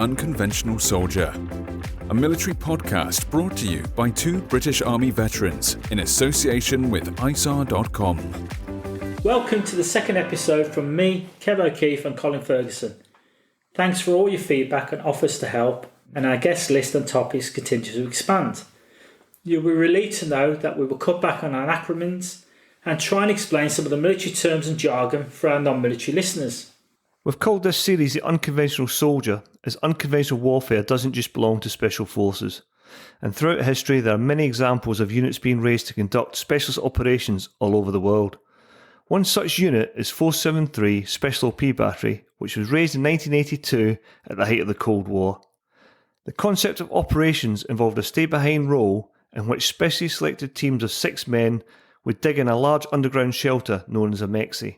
Unconventional Soldier, a military podcast brought to you by two British Army veterans in association with ISAR.com. Welcome to the second episode from me, Kev O'Keefe and Colin Ferguson. Thanks for all your feedback and offers to help, and our guest list and topics continue to expand. You'll be relieved to know that we will cut back on our acronyms and try and explain some of the military terms and jargon for our non-military listeners. We've called this series The Unconventional Soldier, as unconventional warfare doesn't just belong to special forces. And throughout history, there are many examples of units being raised to conduct specialist operations all over the world. One such unit is 473 Special OP Battery, which was raised in 1982 at the height of the Cold War. The concept of operations involved a stay-behind role in which specially selected teams of 6 men would dig in a large underground shelter known as a mexe.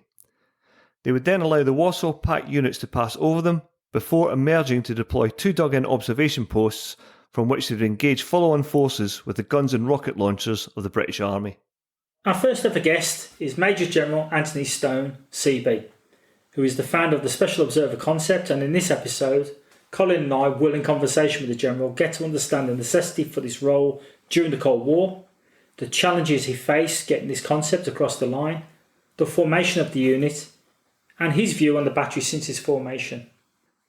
They would then allow the Warsaw Pact units to pass over them before emerging to deploy 2 dug-in observation posts from which they would engage follow-on forces with the guns and rocket launchers of the British Army. Our first ever guest is Major General Anthony Stone, CB, who is the founder of the Special Observer concept, and in this episode, Colin and I will, in conversation with the General, get to understand the necessity for this role during the Cold War, the challenges he faced getting this concept across the line, the formation of the unit, and his view on the battery since its formation.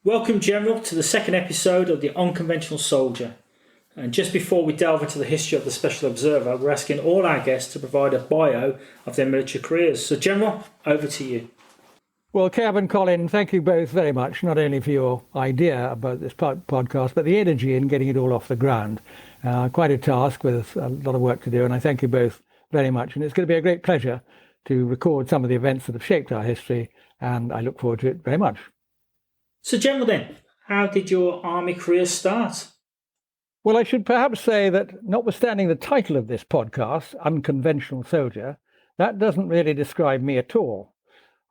Welcome, General, to the second episode of The Unconventional Soldier. And just before we delve into the history of the Special Observer, we're asking all our guests to provide a bio of their military careers. So, General, over to you. Well, Kev and Colin, thank you both very much, not only for your idea about this podcast, but the energy in getting it all off the ground. Quite a task with a lot of work to do, and I thank you both very much. And it's going to be a great pleasure to record some of the events that have shaped our history, and I look forward to it very much. So, General, then, how did your army career start? Well, I should perhaps say that notwithstanding the title of this podcast, Unconventional Soldier, that doesn't really describe me at all.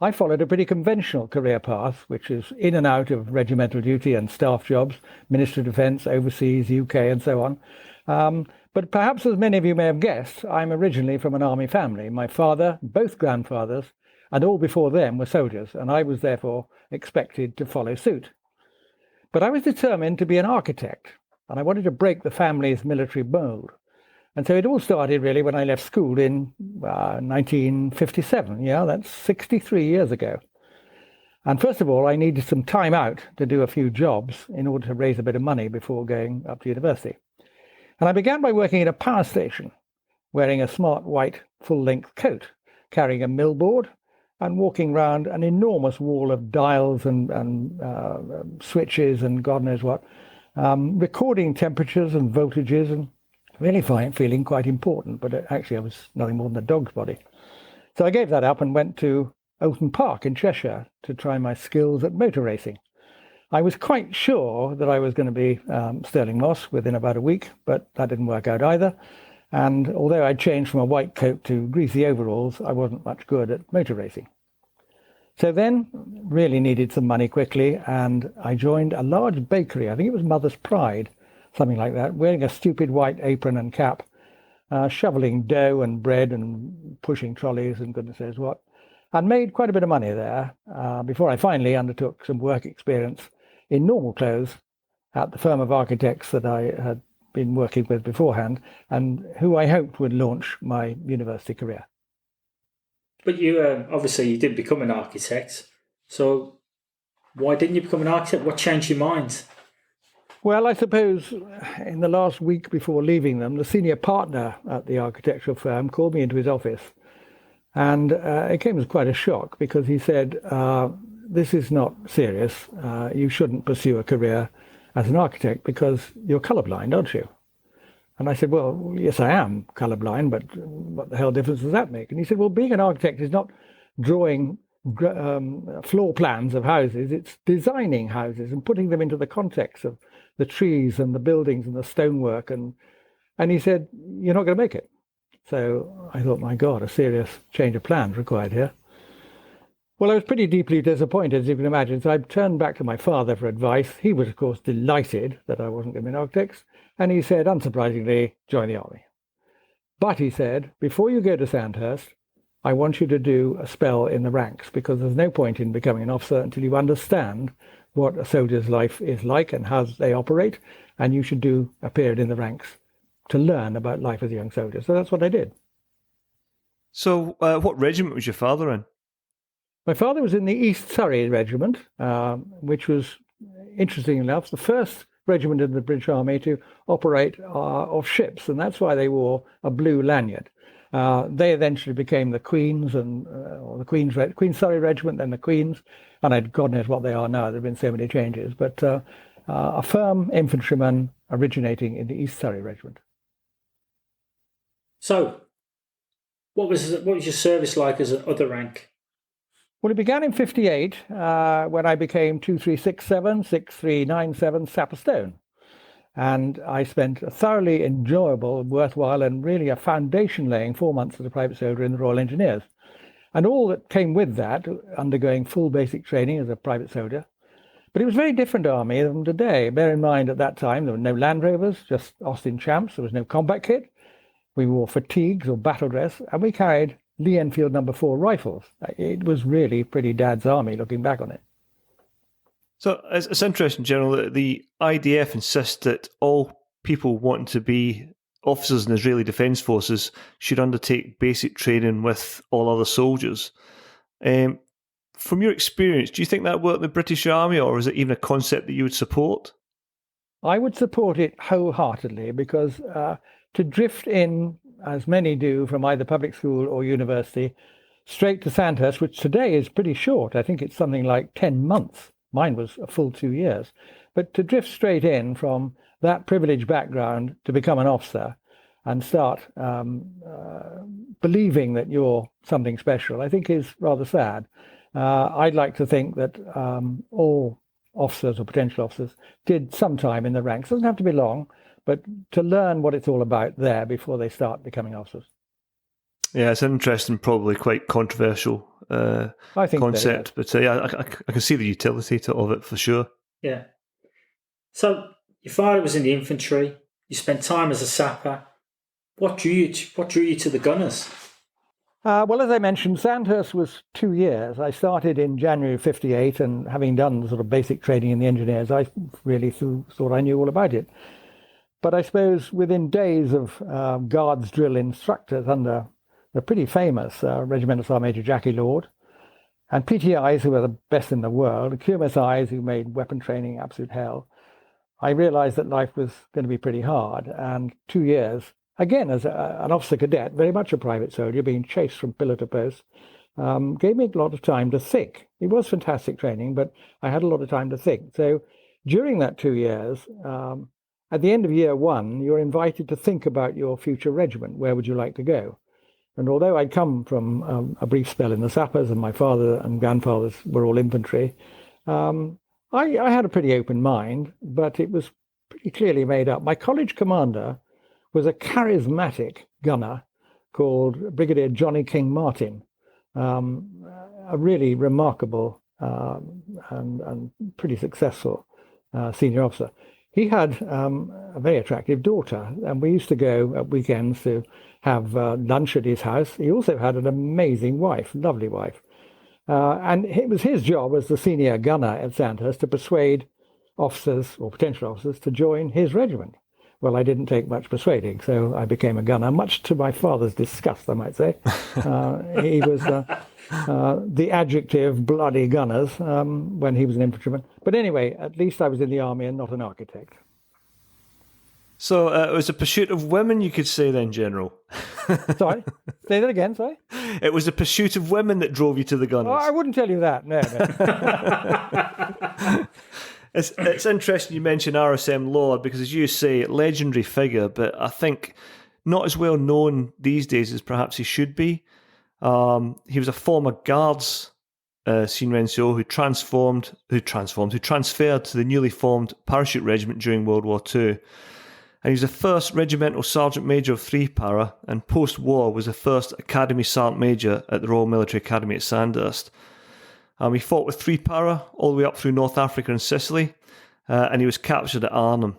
I followed a pretty conventional career path, which is in and out of regimental duty and staff jobs, Ministry of Defence, overseas, UK, and so on. But perhaps, as many of you may have guessed, I'm originally from an army family. My father, both grandfathers, and all before them were soldiers, and I was therefore expected to follow suit. But I was determined to be an architect, and I wanted to break the family's military mould. And so it all started really when I left school in 1957. Yeah, that's 63 years ago. And first of all, I needed some time out to do a few jobs in order to raise a bit of money before going up to university. And I began by working at a power station, wearing a smart white full-length coat, carrying a mill board, and walking round an enormous wall of dials and switches and God knows what, recording temperatures and voltages and really feeling quite important, but actually I was nothing more than a dog's body. So I gave that up and went to Oulton Park in Cheshire to try my skills at motor racing. I was quite sure that I was going to be Stirling Moss within about a week, but that didn't work out either. And although I'd changed from a white coat to greasy overalls, I wasn't much good at motor racing. So then, really needed some money quickly, and I joined a large bakery. I think it was Mother's Pride, something like that, wearing a stupid white apron and cap, shoveling dough and bread and pushing trolleys and goodness knows what, and made quite a bit of money there before I finally undertook some work experience in normal clothes at the firm of architects that I had been working with beforehand and who I hoped would launch my university career. But you obviously you did become an architect, so why didn't you become an architect? What changed your mind? Well, I suppose in the last week before leaving them, the senior partner at the architectural firm called me into his office. And it came as quite a shock because he said, this is not serious. You shouldn't pursue a career as an architect because you're colourblind, aren't you? And I said, well, yes, I am colourblind, but what the hell difference does that make? And he said, well, being an architect is not drawing floor plans of houses. It's designing houses and putting them into the context of the trees and the buildings and the stonework. And he said, you're not going to make it. So I thought, my God, a serious change of plans required here. Well, I was pretty deeply disappointed, as you can imagine. So I turned back to my father for advice. He was, of course, delighted that I wasn't going to be an architect. And he said, unsurprisingly, join the army. But he said, before you go to Sandhurst, I want you to do a spell in the ranks, because there's no point in becoming an officer until you understand what a soldier's life is like and how they operate, and you should do a period in the ranks to learn about life as a young soldier. So that's what I did. So what regiment was your father in? My father was in the East Surrey Regiment, which was, interesting enough, the first regiment in the British Army to operate off ships, and that's why they wore a blue lanyard. They eventually became the Queen's or the Queen's Surrey Regiment, then the Queen's, and God knows what they are now. There have been so many changes, but a firm infantryman originating in the East Surrey Regiment. So, what was your service like as an other rank? Well, it began in 1958 when I became 2367, 6397 Sapper Stone. And I spent a thoroughly enjoyable, worthwhile, and really a foundation-laying 4 months as a private soldier in the Royal Engineers. And all that came with that, undergoing full basic training as a private soldier. But it was a very different army than today. Bear in mind, at that time, there were no Land Rovers, just Austin Champs. There was no combat kit. We wore fatigues or battle dress, and we carried Lee Enfield No. 4 rifles. It was really pretty dad's army, looking back on it. So it's interesting, General, that the IDF insists that all people wanting to be officers in the Israeli Defence Forces should undertake basic training with all other soldiers. From your experience, do you think that worked in the British Army, or is it even a concept that you would support? I would support it wholeheartedly, because to drift in, as many do, from either public school or university, straight to Sandhurst, which today is pretty short. I think it's something like 10 months. Mine was a full 2 years. But to drift straight in from that privileged background to become an officer and start believing that you're something special, I think is rather sad. I'd like to think that all officers or potential officers did some time in the ranks. It doesn't have to be long, but to learn what it's all about there before they start becoming officers. Yeah, it's an interesting, probably quite controversial I think concept, but I can see the utility of it for sure. Yeah. So your father was in the infantry. You spent time as a sapper. What drew you to the gunners? Well, as I mentioned, Sandhurst was 2 years. I started in January of 1958, and having done the sort of basic training in the engineers, I really thought I knew all about it. But I suppose within days of guards drill instructors under the pretty famous Regimental Sergeant Major Jackie Lord, and PTIs who were the best in the world, QMSIs who made weapon training absolute hell, I realized that life was going to be pretty hard. And 2 years, again, as an officer cadet, very much a private soldier, being chased from pillar to post, gave me a lot of time to think. It was fantastic training, but I had a lot of time to think. So during that 2 years, at the end of year one, you're invited to think about your future regiment. Where would you like to go? And although I'd come from a brief spell in the sappers, and my father and grandfathers were all infantry, I had a pretty open mind, but it was pretty clearly made up. My college commander was a charismatic gunner called Brigadier Johnny King Martin, a really remarkable and pretty successful senior officer. He had a very attractive daughter, and we used to go at weekends to have lunch at his house. He also had an amazing wife, lovely wife. And it was his job as the senior gunner at Sandhurst to persuade officers or potential officers to join his regiment. Well, I didn't take much persuading, so I became a gunner, much to my father's disgust, I might say. He was the adjective bloody gunners when he was an infantryman. But anyway, at least I was in the army and not an architect. So it was a pursuit of women, you could say then, General. Sorry? Say that again, sorry? It was the pursuit of women that drove you to the gunners. Oh, I wouldn't tell you that, no. It's interesting you mention RSM Lord, because as you say, legendary figure, but I think not as well known these days as perhaps he should be. He was a former Guards senior NCO who transferred to the newly formed Parachute Regiment during World War II. And he was the first Regimental Sergeant Major of 3 Para, and post-war was the first Academy Sergeant Major at the Royal Military Academy at Sandhurst. He fought with 3 Para all the way up through North Africa and Sicily, and he was captured at Arnhem.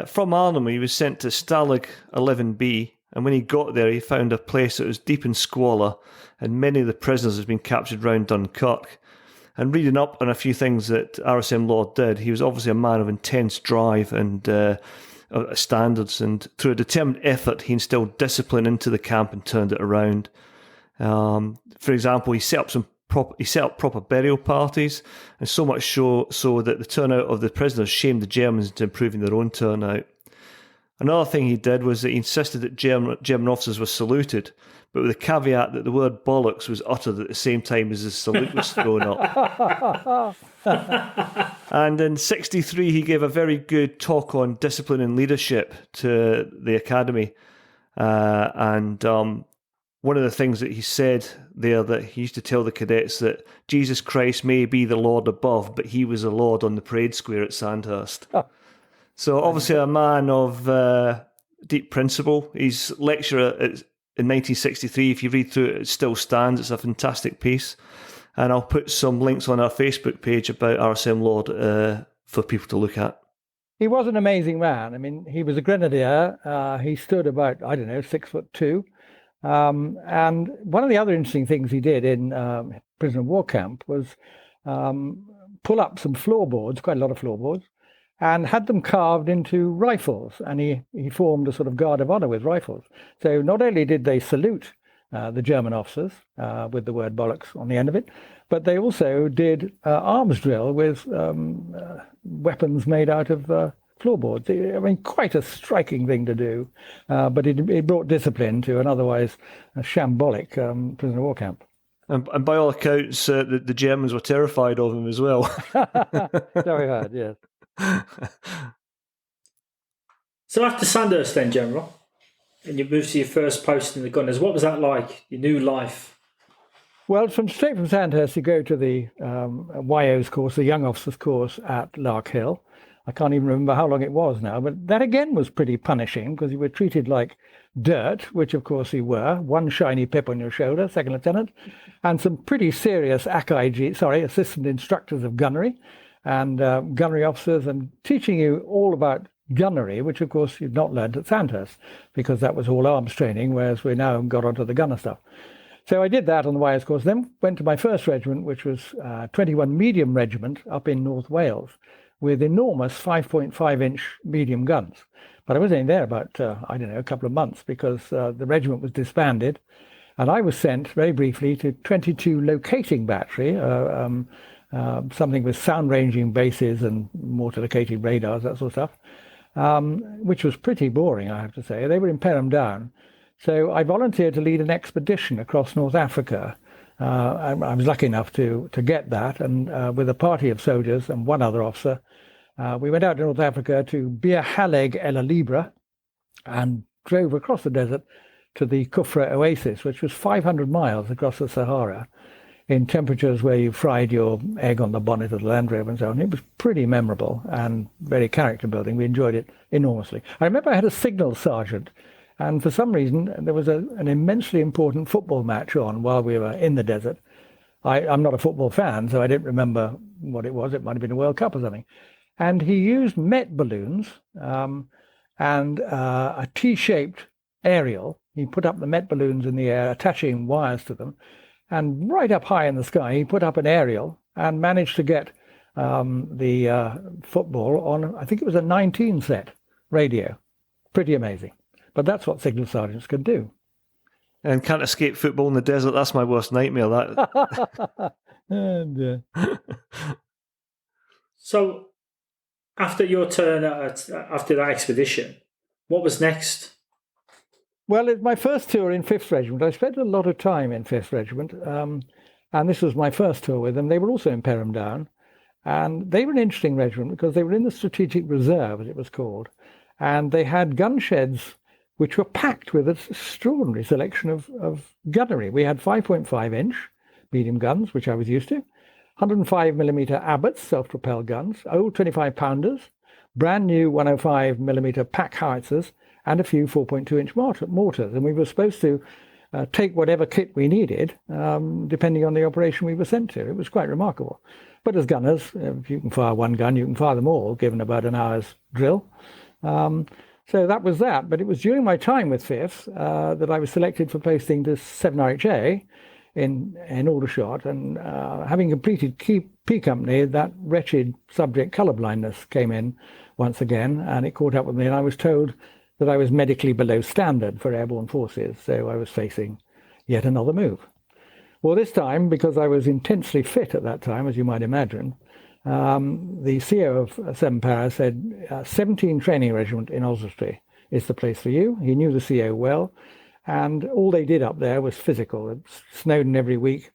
From Arnhem, he was sent to Stalag 11B, and when he got there, he found a place that was deep in squalor, and many of the prisoners had been captured round Dunkirk. And reading up on a few things that RSM Lord did, he was obviously a man of intense drive and standards, and through a determined effort, he instilled discipline into the camp and turned it around. For example, he set up proper burial parties, and so much so that the turnout of the prisoners shamed the Germans into improving their own turnout. Another thing he did was that he insisted that German officers were saluted, but with the caveat that the word bollocks was uttered at the same time as the salute was thrown up. And in 1963, he gave a very good talk on discipline and leadership to the academy. One of the things that he said there, that he used to tell the cadets that Jesus Christ may be the Lord above, but he was the Lord on the parade square at Sandhurst. Oh. So obviously a man of deep principle. His lecture in 1963, if you read through it, it still stands. It's a fantastic piece. And I'll put some links on our Facebook page about RSM Lord for people to look at. He was an amazing man. I mean, he was a grenadier. He stood about, 6'2". And one of the other interesting things he did in prisoner of war camp was pull up some floorboards, quite a lot of floorboards, and had them carved into rifles. And he formed a sort of guard of honor with rifles. So not only did they salute the German officers with the word bollocks on the end of it, but they also did arms drill with weapons made out of floorboards. I mean, quite a striking thing to do, but it brought discipline to an otherwise shambolic prisoner of war camp. And by all accounts, the Germans were terrified of him as well. Very hard, yes. So after Sandhurst then, General, and you moved to your first post in the Gunners, what was that like, your new life? Well, straight from Sandhurst, you go to the YO's course, the Young Officers course at Lark Hill. I can't even remember how long it was now, but that again was pretty punishing because you were treated like dirt, which of course you were, one shiny pip on your shoulder, second lieutenant, and some pretty serious assistant instructors of gunnery and gunnery officers, and teaching you all about gunnery, which of course you'd not learned at Sandhurst because that was all arms training, whereas we now got onto the gunner stuff. So I did that on the YS course, then went to my first regiment, which was 21 Medium Regiment up in North Wales, with enormous 5.5-inch medium guns. But I was only there about, a couple of months because the regiment was disbanded. And I was sent, very briefly, to 22 Locating Battery, something with sound-ranging bases and mortar-locating radars, that sort of stuff, which was pretty boring, I have to say. They were in Perham Down. So I volunteered to lead an expedition across North Africa. I was lucky enough to get that, and with a party of soldiers and one other officer, we went out to North Africa to Bir Haleg El Alibra and drove across the desert to the Kufra Oasis, which was 500 miles across the Sahara, in temperatures where you fried your egg on the bonnet of the Land Rover and so on. It was pretty memorable and very character building. We enjoyed it enormously. I remember I had a signal sergeant, and for some reason there was an immensely important football match on while we were in the desert. I'm not a football fan, so I didn't remember what it was. It might have been a World Cup or something. And he used Met balloons and a T-shaped aerial. He put up the Met balloons in the air, attaching wires to them. And right up high in the sky, he put up an aerial and managed to get the football on, I think it was a 19-set radio. Pretty amazing. But that's what signal sergeants can do. And can't escape football in the desert. That's my worst nightmare, that. And, So after your turn, after that expedition, what was next? Well, it's my first tour in 5th Regiment. I spent a lot of time in 5th Regiment, and this was my first tour with them. They were also in Perham Down, and they were an interesting regiment because they were in the Strategic Reserve, as it was called, and they had gun sheds which were packed with an extraordinary selection of gunnery. We had 5.5-inch medium guns, which I was used to, 105mm Abbotts self-propelled guns, old 25-pounders, brand new 105mm pack howitzers, and a few 4.2-inch mortars. And we were supposed to take whatever kit we needed, depending on the operation we were sent to. It was quite remarkable. But as gunners, if you can fire one gun, you can fire them all, given about an hour's drill. So that was that. But it was during my time with 5th that I was selected for posting to 7RHA in Aldershot, and having completed P Company, that wretched subject colour blindness came in once again, and it caught up with me, and I was told that I was medically below standard for airborne forces, so I was facing yet another move. Well, this time, because I was intensely fit at that time, as you might imagine, the CEO of 7 Para said, 17 Training Regiment in Oswestry is the place for you. He knew the CEO well, and all they did up there was physical. It snowed in every week,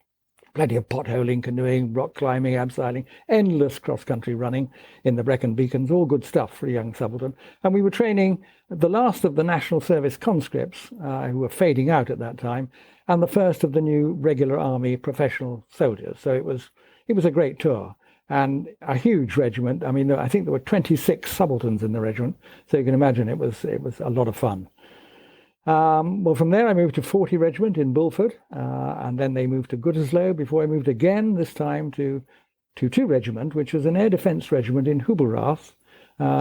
plenty of potholing, canoeing, rock climbing, abseiling, endless cross-country running in the Brecon Beacons, all good stuff for a young subaltern. And we were training the last of the National Service conscripts who were fading out at that time, and the first of the new regular army professional soldiers. So it was a great tour. And a huge regiment. I mean, I think there were 26 subalterns in the regiment, so you can imagine it was a lot of fun. Well, from there I moved to 40 Regiment in Bulford, and then they moved to Gütersloh before I moved again, this time to 2 Regiment, which was an air defence regiment in Hubelrath,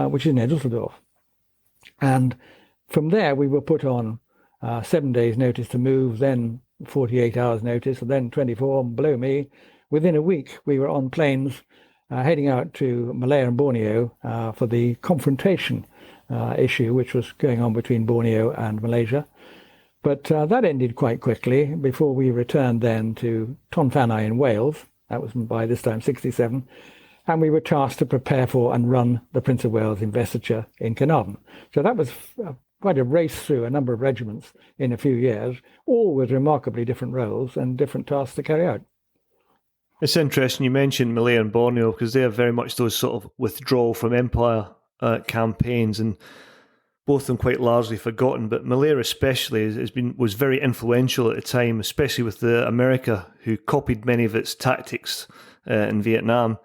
which is near Dusseldorf. And from there we were put on 7 days' notice to move, then 48 hours' notice, and then 24, and below me. Within a week, we were on planes heading out to Malaya and Borneo for the confrontation issue, which was going on between Borneo and Malaysia. But that ended quite quickly before we returned then to Tonfanai in Wales. That was by this time 67. And we were tasked to prepare for and run the Prince of Wales investiture in Carnarvon. So that was quite a race through a number of regiments in a few years, all with remarkably different roles and different tasks to carry out. It's interesting you mentioned Malaya and Borneo, because they are very much those sort of withdrawal from empire campaigns, and both of them quite largely forgotten. But Malaya especially was very influential at the time, especially with America, who copied many of its tactics in Vietnam.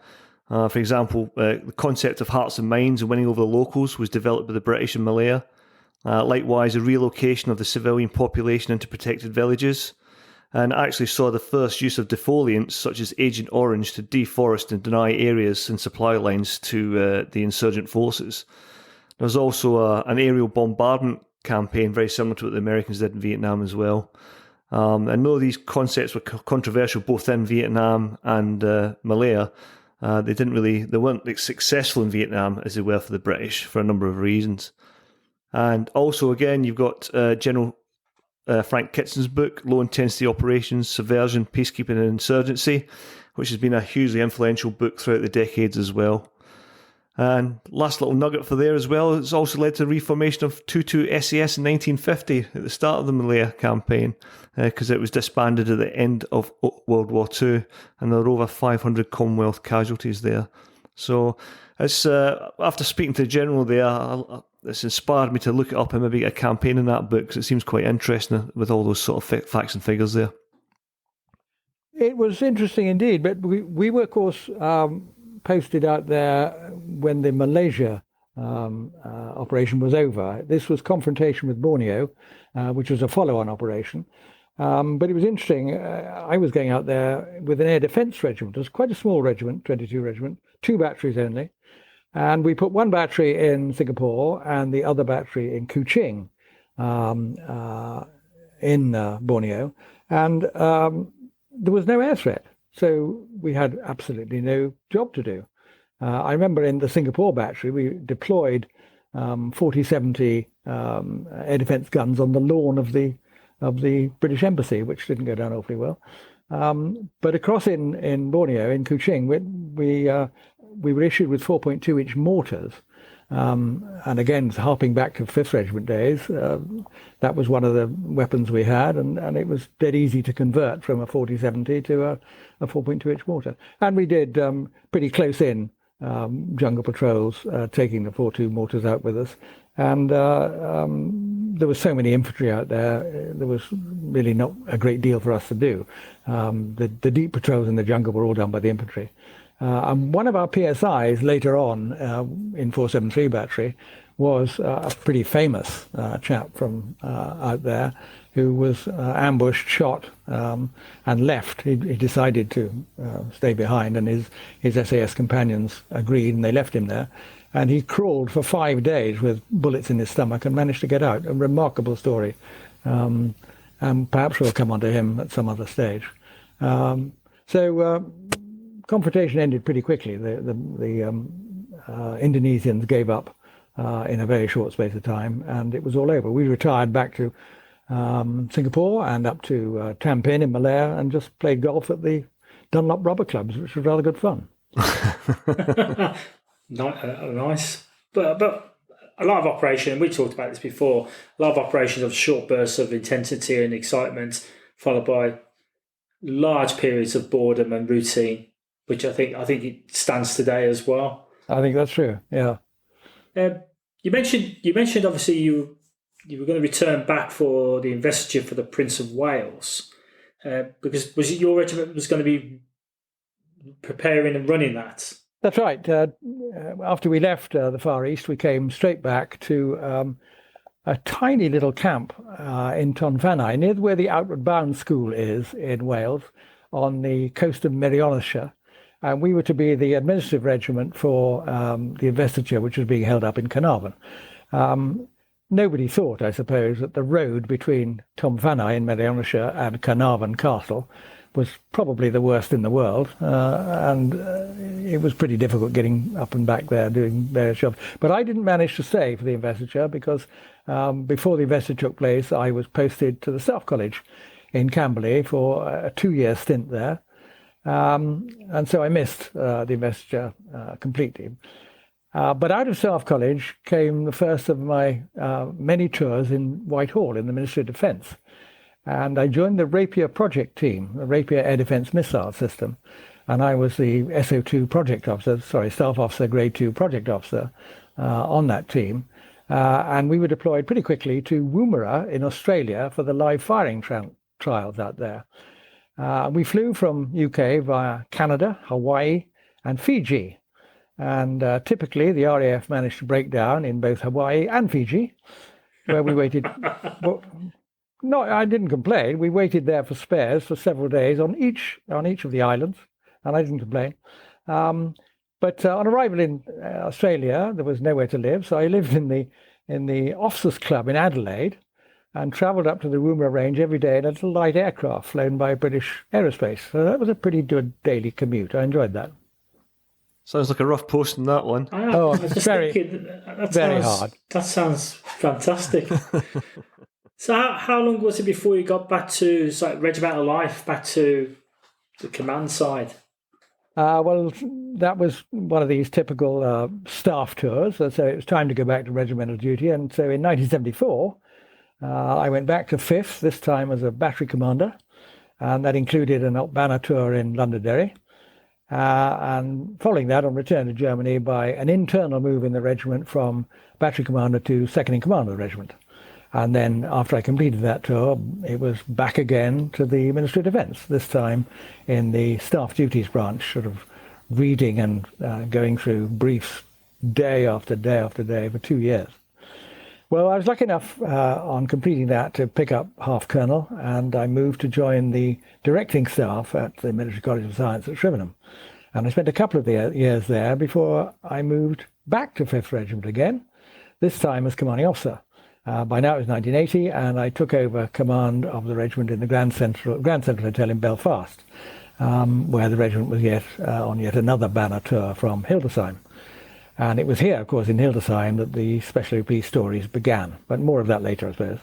For example, the concept of hearts and minds and winning over the locals was developed by the British in Malaya. Likewise, the relocation of the civilian population into protected villages, and actually saw the first use of defoliants such as Agent Orange to deforest and deny areas and supply lines to the insurgent forces. There was also an aerial bombardment campaign very similar to what the Americans did in Vietnam as well. And though these concepts were controversial both in Vietnam and Malaya, they weren't successful in Vietnam as they were for the British for a number of reasons. And also, again, you've got General Frank Kitson's book, Low Intensity Operations, Subversion, Peacekeeping and Insurgency, which has been a hugely influential book throughout the decades as well. And last little nugget for there as well, it's also led to the reformation of 22 SAS in 1950 at the start of the Malaya campaign, because it was disbanded at the end of World War II, and there were over 500 Commonwealth casualties there. So it's after speaking to the General there, it's inspired me to look it up and maybe get a campaign in that book, because it seems quite interesting with all those sort of facts and figures there. It was interesting indeed, but we were, of course, posted out there when the Malaysia operation was over. This was confrontation with Borneo, which was a follow-on operation. But it was interesting. I was going out there with an air defence regiment. It was quite a small regiment, 22 Regiment, 2 batteries only. And we put 1 battery in Singapore and the other battery in Kuching in Borneo. And there was no air threat. So we had absolutely no job to do. I remember in the Singapore battery, we deployed 40-70 air defence guns on the lawn of the British Embassy, which didn't go down awfully well. But across in Borneo, in Kuching, we were issued with 4.2-inch mortars. And again, harping back to 5th Regiment days, that was one of the weapons we had, and it was dead easy to convert from a 40-70 to a 4.2-inch mortar. And we did pretty close-in jungle patrols, taking the 4.2 mortars out with us. And there was so many infantry out there, there was really not a great deal for us to do. The deep patrols in the jungle were all done by the infantry. And one of our PSIs later on in 473 battery was a pretty famous chap from out there who was ambushed, shot, and left. He decided to stay behind, and his SAS companions agreed, and they left him there. And he crawled for 5 days with bullets in his stomach and managed to get out. A remarkable story. And perhaps we'll come on to him at some other stage. So confrontation ended pretty quickly. The Indonesians gave up in a very short space of time, and it was all over. We retired back to Singapore and up to Tampin in Malaya, and just played golf at the Dunlop rubber clubs, which was rather good fun. Nice. But a lot of operation, we talked about this before, a lot of operations of short bursts of intensity and excitement, followed by large periods of boredom and routine, which I think it stands today as well. I think that's true. Yeah. You mentioned obviously you were going to return back for the investiture for the Prince of Wales, because was it your regiment was going to be preparing and running that? That's right. After we left the Far East, we came straight back to a tiny little camp in Tonfanai, near where the Outward Bound School is in Wales, on the coast of Merionethshire. And we were to be the administrative regiment for the investiture, which was being held up in Carnarvon. Nobody thought, I suppose, that the road between Tonfanai in Merionethshire and Carnarvon Castle was probably the worst in the world, and it was pretty difficult getting up and back there doing various jobs. But I didn't manage to stay for the investiture because before the investiture took place, I was posted to the Staff College in Camberley for a 2-year stint there, and so I missed the investiture completely. But out of Staff College came the first of my many tours in Whitehall in the Ministry of Defence. And I joined the Rapier project team, the Rapier Air Defence Missile System. And I was the SO2 project officer, Staff Officer, Grade 2 project officer on that team. And we were deployed pretty quickly to Woomera in Australia for the live firing trials out there. We flew from UK via Canada, Hawaii, and Fiji. And typically the RAF managed to break down in both Hawaii and Fiji, where we waited. No, I didn't complain. We waited there for spares for several days on each of the islands, and I didn't complain. But on arrival in Australia, there was nowhere to live, so I lived in the Officers' Club in Adelaide, and travelled up to the Woomera range every day in a little light aircraft flown by British Aerospace. So that was a pretty good daily commute. I enjoyed that. Sounds like a rough posting, that one. Oh, very hard. That sounds fantastic. So how long was it before you got back to regimental life, back to the command side? Well, that was one of these typical staff tours. So it was time to go back to regimental duty. And so in 1974, I went back to 5th, this time as a battery commander. And that included an Banner tour in Londonderry. And following that, on return to Germany by an internal move in the regiment from battery commander to second in command of the regiment. And then after I completed that tour, it was back again to the Ministry of Defence, this time in the Staff Duties branch, sort of reading and going through briefs day after day after day for 2 years. Well, I was lucky enough on completing that to pick up half colonel, and I moved to join the directing staff at the Military College of Science at Shrivenham. And I spent a couple of years there before I moved back to 5th Regiment again, this time as commanding officer. By now it was 1980, and I took over command of the regiment in the Grand Central Hotel in Belfast, where the regiment was on yet another banner tour from Hildesheim. And it was here, of course, in Hildesheim, that the Special OP stories began. But more of that later, I suppose.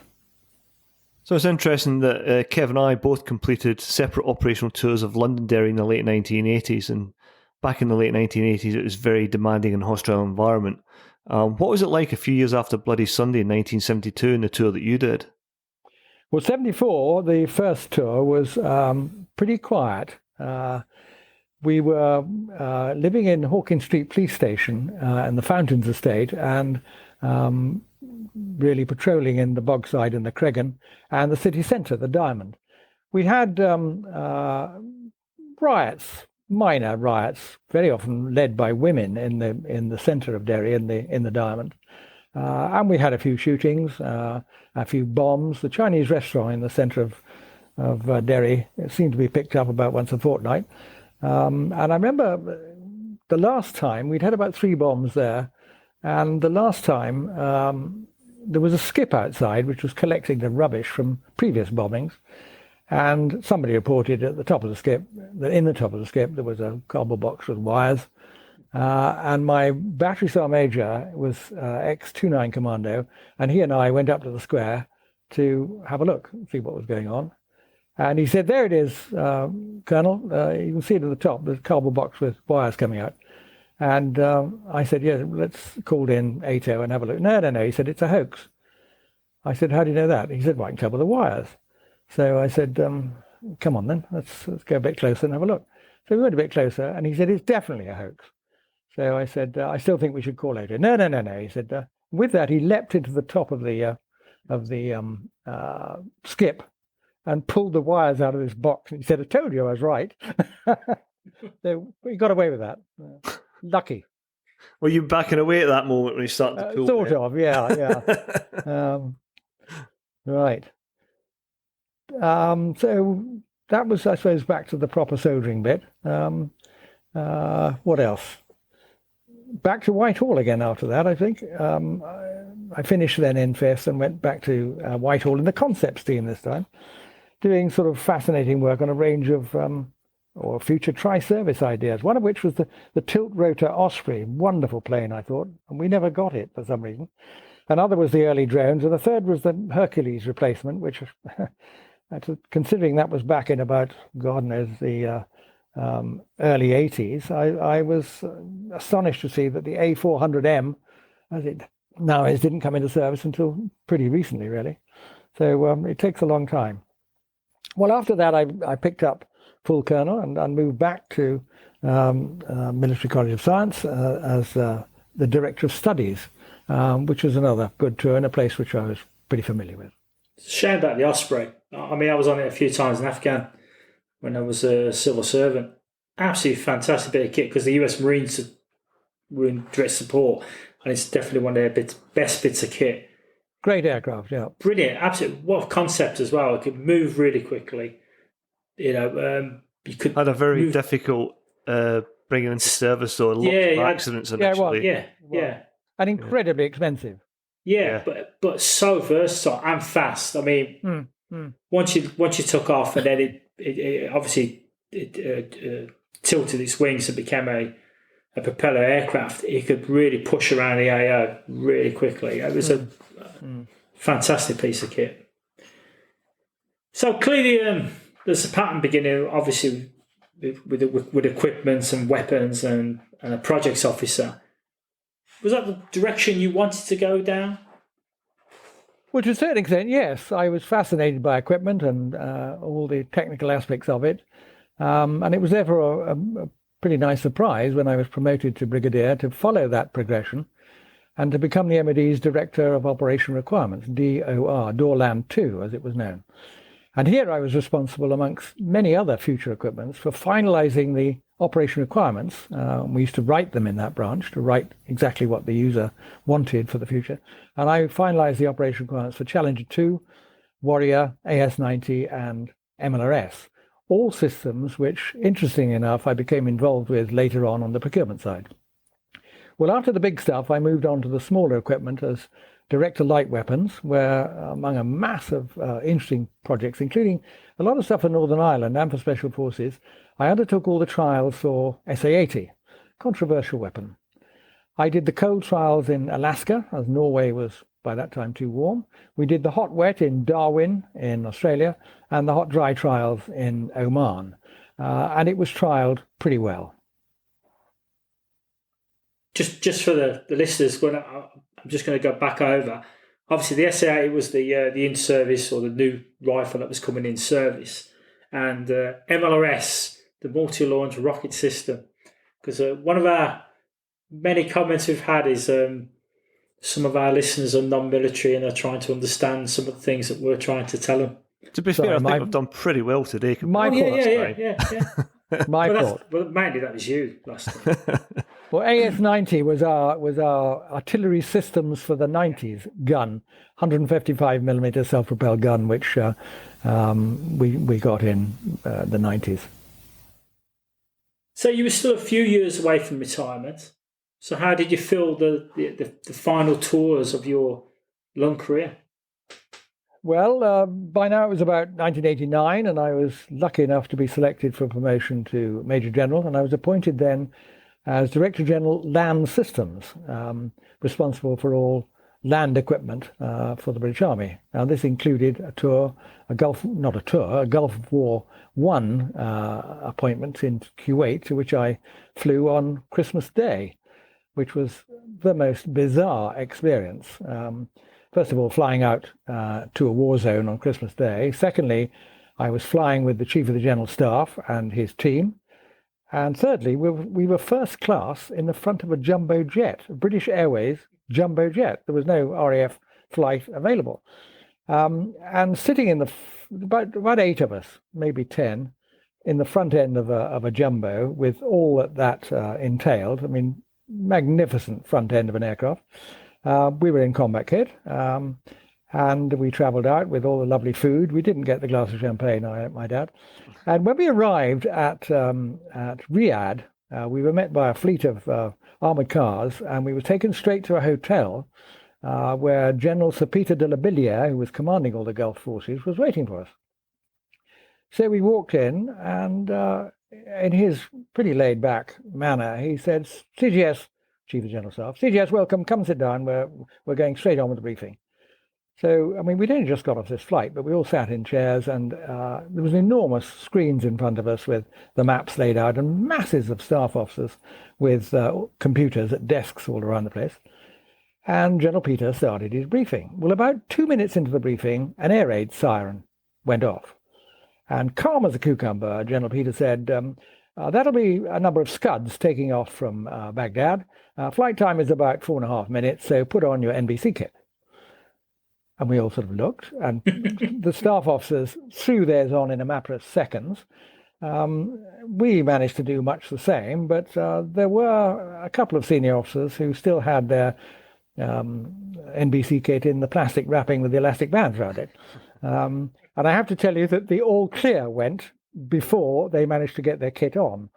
So it's interesting that Kev and I both completed separate operational tours of Londonderry in the late 1980s, and back in the late 1980s it was a very demanding and hostile environment. What was it like a few years after Bloody Sunday in 1972 in the tour that you did? Well, 74, the first tour, was pretty quiet. We were living in Hawkins Street Police Station in the Fountains Estate, and really patrolling in the Bogside and the Cregan and the city centre, the Diamond. We had riots, minor riots, very often led by women in the centre of Derry in the Diamond, and we had a few shootings, a few bombs. The Chinese restaurant in the centre of Derry seemed to be picked up about once a fortnight, and I remember the last time we'd had about 3 bombs there, and the last time there was a skip outside which was collecting the rubbish from previous bombings. And somebody reported at the top of the skip that in the top of the skip there was a cardboard box with wires. And my battery sergeant major was ex-29 commando, and he and I went up to the square to have a look, see what was going on. And he said, "There it is, Colonel. You can see it at the top. There's a cardboard box with wires coming out." And I said, "Yeah, let's call in ATO and have a look." No. He said, "It's a hoax." I said, "How do you know that?" He said, "Well, I can tell by the wires." So I said, "Come on then, let's go a bit closer and have a look." So we went a bit closer, and he said, "It's definitely a hoax." So I said, "I still think we should call ATO." No. He said, with that, he leapt into the top of the skip and pulled the wires out of this box. And he said, "I told you I was right." So we got away with that. Lucky. Were you backing away at that moment when you started to pull? Sort of, yeah. Right. So that was, I suppose, back to the proper soldiering bit. What else? Back to Whitehall again after that, I think. I finished then in 5th and went back to Whitehall in the concepts team this time, doing sort of fascinating work on a range of or future tri-service ideas, one of which was the tilt-rotor Osprey, wonderful plane, I thought, and we never got it for some reason. Another was the early drones, and the third was the Hercules replacement, which, considering that was back in about, God knows, the early 80s, I was astonished to see that the A400M, as it now is, didn't come into service until pretty recently, really. So it takes a long time. Well, after that, I picked up full colonel and moved back to Military College of Science as the Director of Studies, which was another good tour and a place which I was pretty familiar with. It's a shame about the Osprey. I mean, I was on it a few times in Afghan when I was a civil servant. Absolutely fantastic bit of kit because the US Marines were in direct support, and it's definitely one of their best bits of kit. Great aircraft, yeah. Brilliant, absolutely. What a concept as well. It could move really quickly. You know, you could had a very difficult bringing into service, or lots of accidents initially. Yeah. And incredibly expensive. Yeah, but so versatile and fast. I mean, once you took off, and then it obviously tilted its wings and became a propeller aircraft. It could really push around the AO really quickly. It was a fantastic piece of kit. So clearly, there's a pattern beginning, obviously, with equipment and weapons and a projects officer. Was that the direction you wanted to go down? Well, to a certain extent, yes. I was fascinated by equipment and all the technical aspects of it. And it was therefore a pretty nice surprise when I was promoted to brigadier to follow that progression and to become the MOD's Director of Operation Requirements, DOR, Doorland 2, as it was known. And here I was responsible, amongst many other future equipments, for finalizing the operation requirements. We used to write them in that branch to write exactly what the user wanted for the future. And I finalized the operation requirements for Challenger 2, Warrior, AS-90, and MLRS, all systems which, interesting enough, I became involved with later on the procurement side. Well, after the big stuff, I moved on to the smaller equipment as Director Light Weapons, where among a mass of interesting projects, including a lot of stuff for Northern Ireland and for Special Forces, I undertook all the trials for SA-80, controversial weapon. I did the cold trials in Alaska, as Norway was by that time too warm. We did the hot wet in Darwin in Australia and the hot dry trials in Oman. And it was trialled pretty well. Just for the listeners, I'm just going to go back over. Obviously, the SA-80 was the in-service or the new rifle that was coming in service. And MLRS, the multi-launch rocket system. Because one of our many comments we've had is some of our listeners are non-military and are trying to understand some of the things that we're trying to tell them. To be fair, I think I've done pretty well today. My fault. Yeah. My fault. Well, mainly that was you last time. Well, AS-90 was our artillery systems for the 90s gun, 155mm self-propelled gun, which we got in the 90s. So you were still a few years away from retirement. So how did you feel the final tours of your long career? Well, by now it was about 1989, and I was lucky enough to be selected for promotion to Major General, and I was appointed then as Director General Land Systems, responsible for all land equipment for the British Army. Now, this included a Gulf War I appointment in Kuwait, to which I flew on Christmas Day, which was the most bizarre experience. First of all, flying out to a war zone on Christmas Day. Secondly, I was flying with the Chief of the General Staff and his team. And thirdly, we were first class in the front of a jumbo jet, a British Airways jumbo jet. There was no RAF flight available. And sitting in about 8 of us, maybe 10, in the front end of a jumbo with all that entailed. I mean, magnificent front end of an aircraft. We were in combat kit, and we travelled out with all the lovely food. We didn't get the glass of champagne, I might add. And when we arrived at Riyadh, we were met by a fleet of armoured cars, and we were taken straight to a hotel where General Sir Peter de la Billière, who was commanding all the Gulf forces, was waiting for us. So we walked in, and in his pretty laid-back manner, he said, "CGS, Chief of General Staff, CGS, welcome, come sit down, we're going straight on with the briefing." So, I mean, we'd only just got off this flight, but we all sat in chairs, and there was enormous screens in front of us with the maps laid out, and masses of staff officers with computers at desks all around the place. And General Peter started his briefing. Well, about 2 minutes into the briefing, an air raid siren went off. And calm as a cucumber, General Peter said, that'll be a number of Scuds taking off from Baghdad. Flight time is about 4.5 minutes, so put on your NBC kit. And we all sort of looked, and the staff officers threw theirs on in a matter of seconds. We managed to do much the same, but there were a couple of senior officers who still had their NBC kit in the plastic wrapping with the elastic bands around it. And I have to tell you that the all clear went before they managed to get their kit on,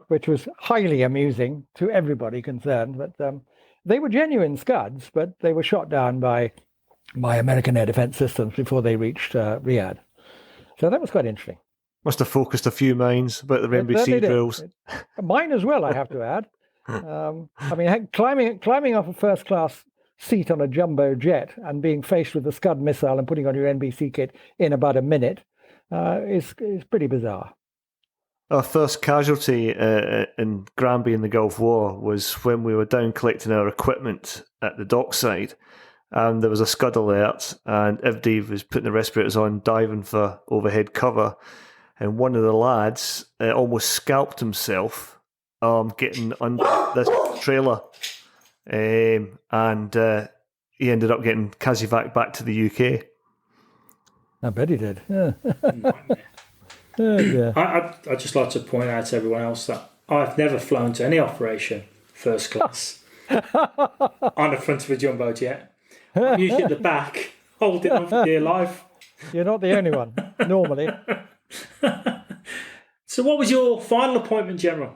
which was highly amusing to everybody concerned. But they were genuine Scuds, but they were shot down by American air defense systems before they reached Riyadh. So that was quite interesting. Must have focused a few minds about the NBC drills. Mine as well, I have to add. I mean, climbing off a first-class seat on a jumbo jet and being faced with the Scud missile and putting on your NBC kit in about a minute is pretty bizarre. Our first casualty in Granby in the Gulf War was when we were down collecting our equipment at the dockside. And there was a Scud alert, and everybody was putting the respirators on, diving for overhead cover. And one of the lads almost scalped himself getting under this trailer. And he ended up getting Kazivac back to the UK. I bet he did. Yeah. I'd just like to point out to everyone else that I've never flown to any operation first class on the front of a jumbo jet. I'm usually at the back, holding on for dear life. You're not the only one, normally. So what was your final appointment, General?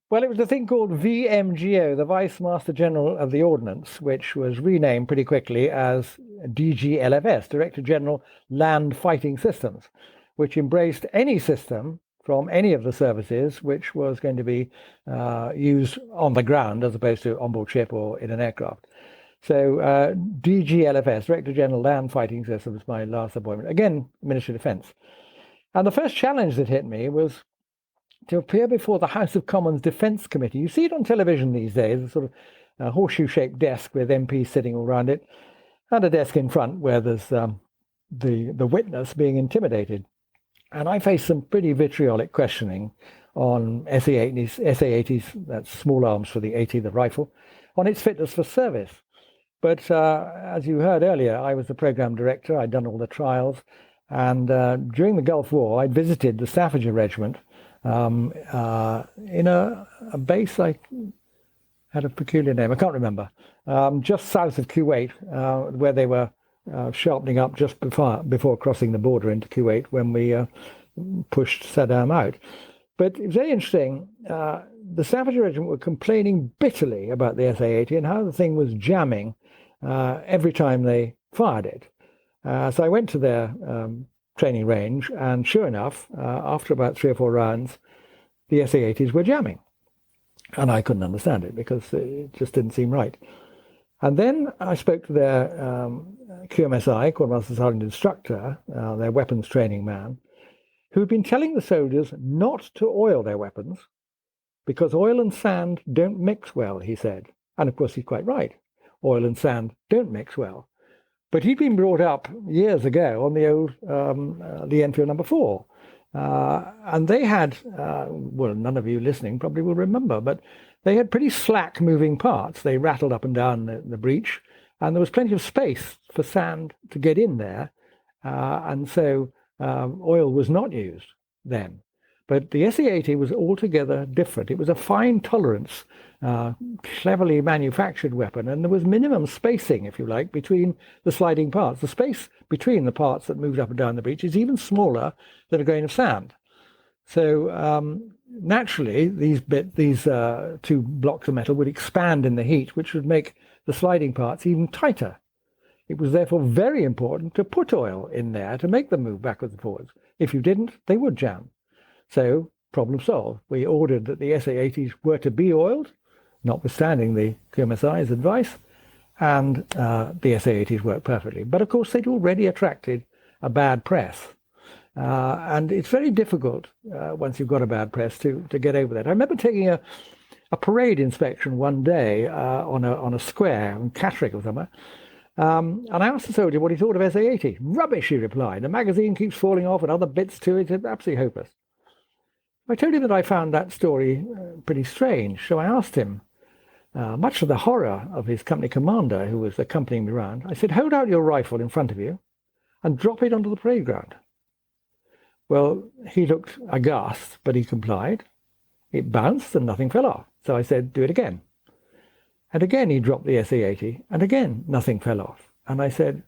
Well, it was a thing called VMGO, the Vice Master General of the Ordnance, which was renamed pretty quickly as DGLFS, Director General Land Fighting Systems, which embraced any system from any of the services which was going to be used on the ground as opposed to on board ship or in an aircraft. So DGLFS, Director General Land Fighting Systems, was my last appointment. Again, Ministry of Defence. And the first challenge that hit me was to appear before the House of Commons Defence Committee. You see it on television these days, a sort of horseshoe-shaped desk with MPs sitting all around it, and a desk in front where there's the witness being intimidated. And I faced some pretty vitriolic questioning on SA-80s, that's small arms for the 80, the rifle, on its fitness for service. But as you heard earlier, I was the program director. I'd done all the trials. And during the Gulf War, I'd visited the Staffordshire Regiment in a base, I had a peculiar name, I can't remember, just south of Kuwait, where they were sharpening up just before crossing the border into Kuwait when we pushed Saddam out. But it was very interesting. The Staffordshire Regiment were complaining bitterly about the SA-80 and how the thing was jamming every time they fired it. So I went to their training range, and sure enough, after about 3 or 4 rounds, the SA-80s were jamming. And I couldn't understand it because it just didn't seem right. And then I spoke to their QMSI, Quartermaster Sergeant Instructor, their weapons training man, who'd been telling the soldiers not to oil their weapons because oil and sand don't mix well, he said. And of course, he's quite right. Oil and sand don't mix well. But he'd been brought up years ago on the old Lee Enfield number 4. And they had, well, none of you listening probably will remember, but they had pretty slack moving parts. They rattled up and down the breech, and there was plenty of space for sand to get in there. And so oil was not used then. But the SA-80 was altogether different. It was a fine tolerance, cleverly manufactured weapon, and there was minimum spacing, if you like, between the sliding parts. The space between the parts that moved up and down the breech is even smaller than a grain of sand. So naturally, these 2 blocks of metal would expand in the heat, which would make the sliding parts even tighter. It was therefore very important to put oil in there to make them move backwards and forwards. If you didn't, they would jam. So, problem solved. We ordered that the SA-80s were to be oiled, notwithstanding the QMSI's advice, and the SA-80s worked perfectly. But of course, they'd already attracted a bad press. And it's very difficult, once you've got a bad press, to get over that. I remember taking a parade inspection one day on a square in Catterick or somewhere, and I asked the soldier what he thought of SA-80. Rubbish, he replied. The magazine keeps falling off and other bits to it. It's absolutely hopeless. I told him that I found that story pretty strange, so I asked him, much to the horror of his company commander, who was accompanying me round, I said, hold out your rifle in front of you and drop it onto the parade ground. Well, he looked aghast, but he complied. It bounced and nothing fell off. So I said, do it again. And again he dropped the SA-80, and again nothing fell off. And I said,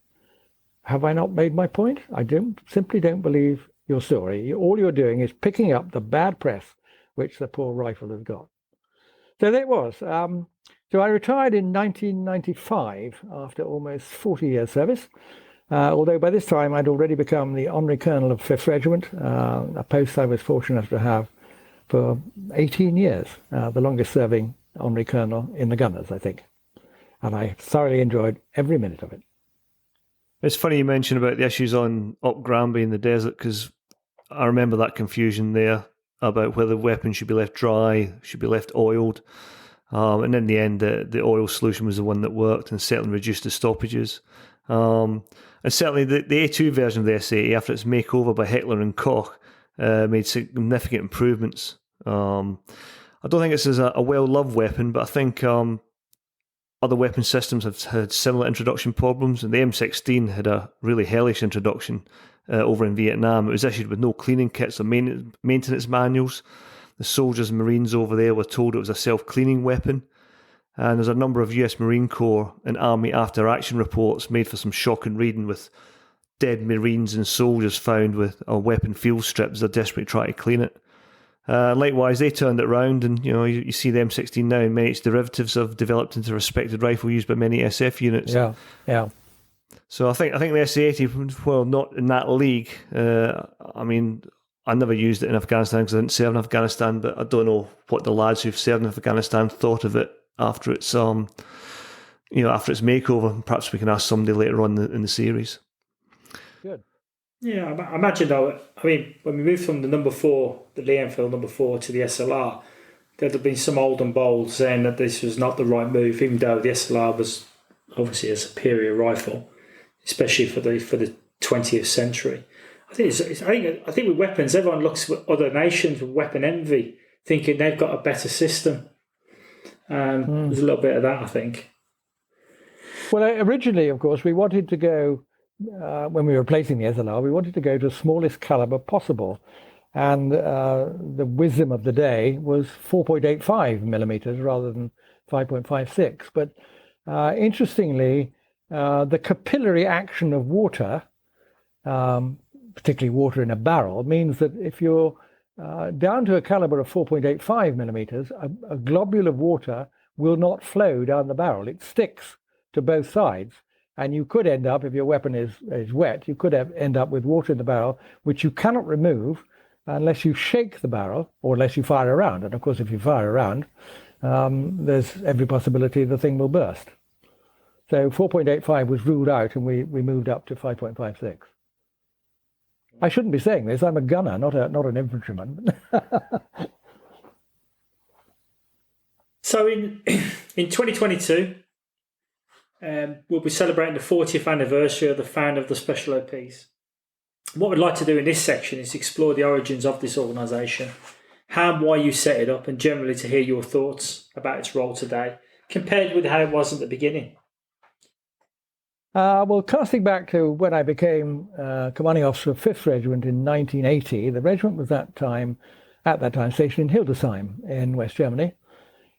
have I not made my point? I simply don't believe your story. All you're doing is picking up the bad press which the poor rifle has got. So there it was. So I retired in 1995 after almost 40 years service, although by this time I'd already become the Honorary Colonel of 5th Regiment, a post I was fortunate enough to have for 18 years, the longest serving Honorary Colonel in the Gunners, I think. And I thoroughly enjoyed every minute of it. It's funny you mentioned about the issues on up Granby in the desert, because I remember that confusion there about whether the weapon should be left dry, should be left oiled. And in the end, the oil solution was the one that worked and certainly reduced the stoppages. And certainly the A2 version of the SA, after its makeover by Heckler and Koch, made significant improvements. I don't think this is a well-loved weapon, but I think other weapon systems have had similar introduction problems, and the M16 had a really hellish introduction over in Vietnam. It was issued with no cleaning kits or maintenance manuals. The soldiers and Marines over there were told it was a self-cleaning weapon. And there's a number of US Marine Corps and Army after-action reports made for some shocking reading, with dead Marines and soldiers found with weapon field strips. They're desperately trying to clean it. Likewise, they turned it round, and you see the M16 now, and many its derivatives have developed into a respected rifle used by many SF units. Yeah. So I think the SA-80, well, not in that league. I mean, I never used it in Afghanistan because I didn't serve in Afghanistan, but I don't know what the lads who've served in Afghanistan thought of it after its after its makeover. Perhaps we can ask somebody later on in the series. Good. Yeah, I imagine though, I mean, when we moved from the number 4, the Lee Enfield number 4 to the SLR, there'd have been some old and bold saying that this was not the right move, even though the SLR was obviously a superior rifle, especially for the 20th century. I think with weapons, everyone looks at other nations with weapon envy, thinking they've got a better system. There's a little bit of that, I think. Well, originally, of course, we wanted to go, when we were replacing the SLR, we wanted to go to the smallest caliber possible. And the wisdom of the day was 4.85 millimeters rather than 5.56. But interestingly, the capillary action of water, particularly water in a barrel, means that if you're down to a caliber of 4.85 millimeters, a globule of water will not flow down the barrel. It sticks to both sides, And you could end up, if your weapon is wet, you could end up with water in the barrel, which you cannot remove unless you shake the barrel or unless you fire a round. And of course, if you fire a round, there's every possibility the thing will burst. So 4.85 was ruled out, and we moved up to 5.56. I shouldn't be saying this. I'm a gunner, not an infantryman. So in 2022, we'll be celebrating the 40th anniversary of the founding of the Special OPs. What we'd like to do in this section is explore the origins of this organisation, how and why you set it up, and generally to hear your thoughts about its role today, compared with how it was at the beginning. Well, casting back to when I became commanding officer of 5th Regiment in 1980, the regiment was at that time stationed in Hildesheim in West Germany,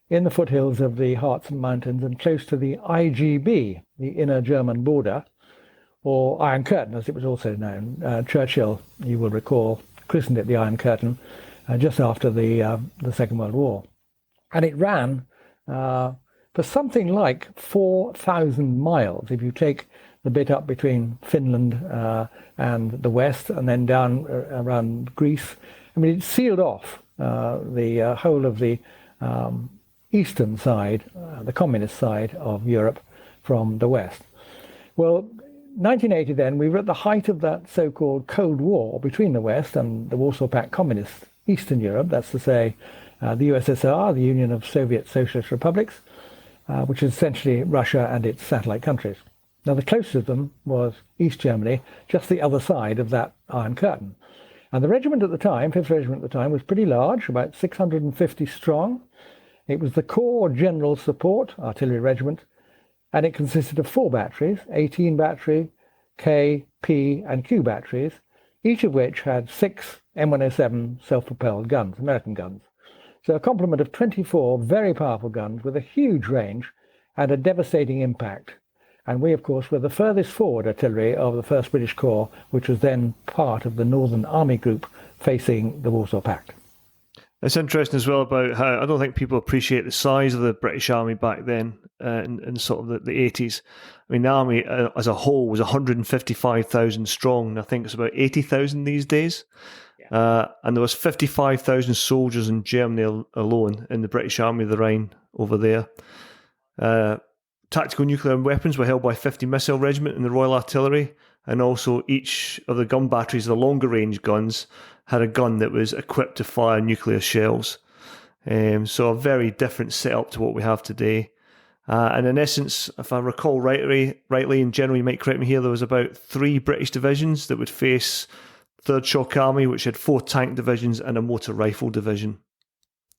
in the foothills of the Harz Mountains and close to the IGB, the inner German border, or Iron Curtain, as it was also known. Churchill, you will recall, christened it the Iron Curtain just after the Second World War. And it ran for something like 4,000 miles, if you take the bit up between Finland and the west, and then down around Greece. I mean, it sealed off the whole of the eastern side, the communist side of Europe from the west. Well, 1980 then, we were at the height of that so-called Cold War between the West and the Warsaw Pact communist Eastern Europe, that's to say the USSR, the Union of Soviet Socialist Republics, which is essentially Russia and its satellite countries. Now, the closest of them was East Germany, just the other side of that Iron Curtain. And the regiment at the time, 5th Regiment at the time, was pretty large, about 650 strong. It was the Corps General Support Artillery Regiment, and it consisted of 4 batteries, 18 battery, K, P, and Q batteries, each of which had 6 M107 self-propelled guns, American guns. So a complement of 24 very powerful guns with a huge range and a devastating impact. And we, of course, were the furthest forward artillery of the 1st British Corps, which was then part of the Northern Army Group facing the Warsaw Pact. It's interesting as well about how I don't think people appreciate the size of the British Army back then in sort of the 80s. I mean, the Army as a whole was 155,000 strong, and I think it's about 80,000 these days. Yeah. And there was 55,000 soldiers in Germany alone in the British Army of the Rhine over there. Tactical nuclear weapons were held by 50 Missile Regiment in the Royal Artillery, and also each of the gun batteries, the longer range guns, had a gun that was equipped to fire nuclear shells. So a very different setup to what we have today. And in essence, if I recall rightly, and generally you might correct me here, there was about 3 British divisions that would face 3rd Shock Army, which had 4 tank divisions and a motor rifle division.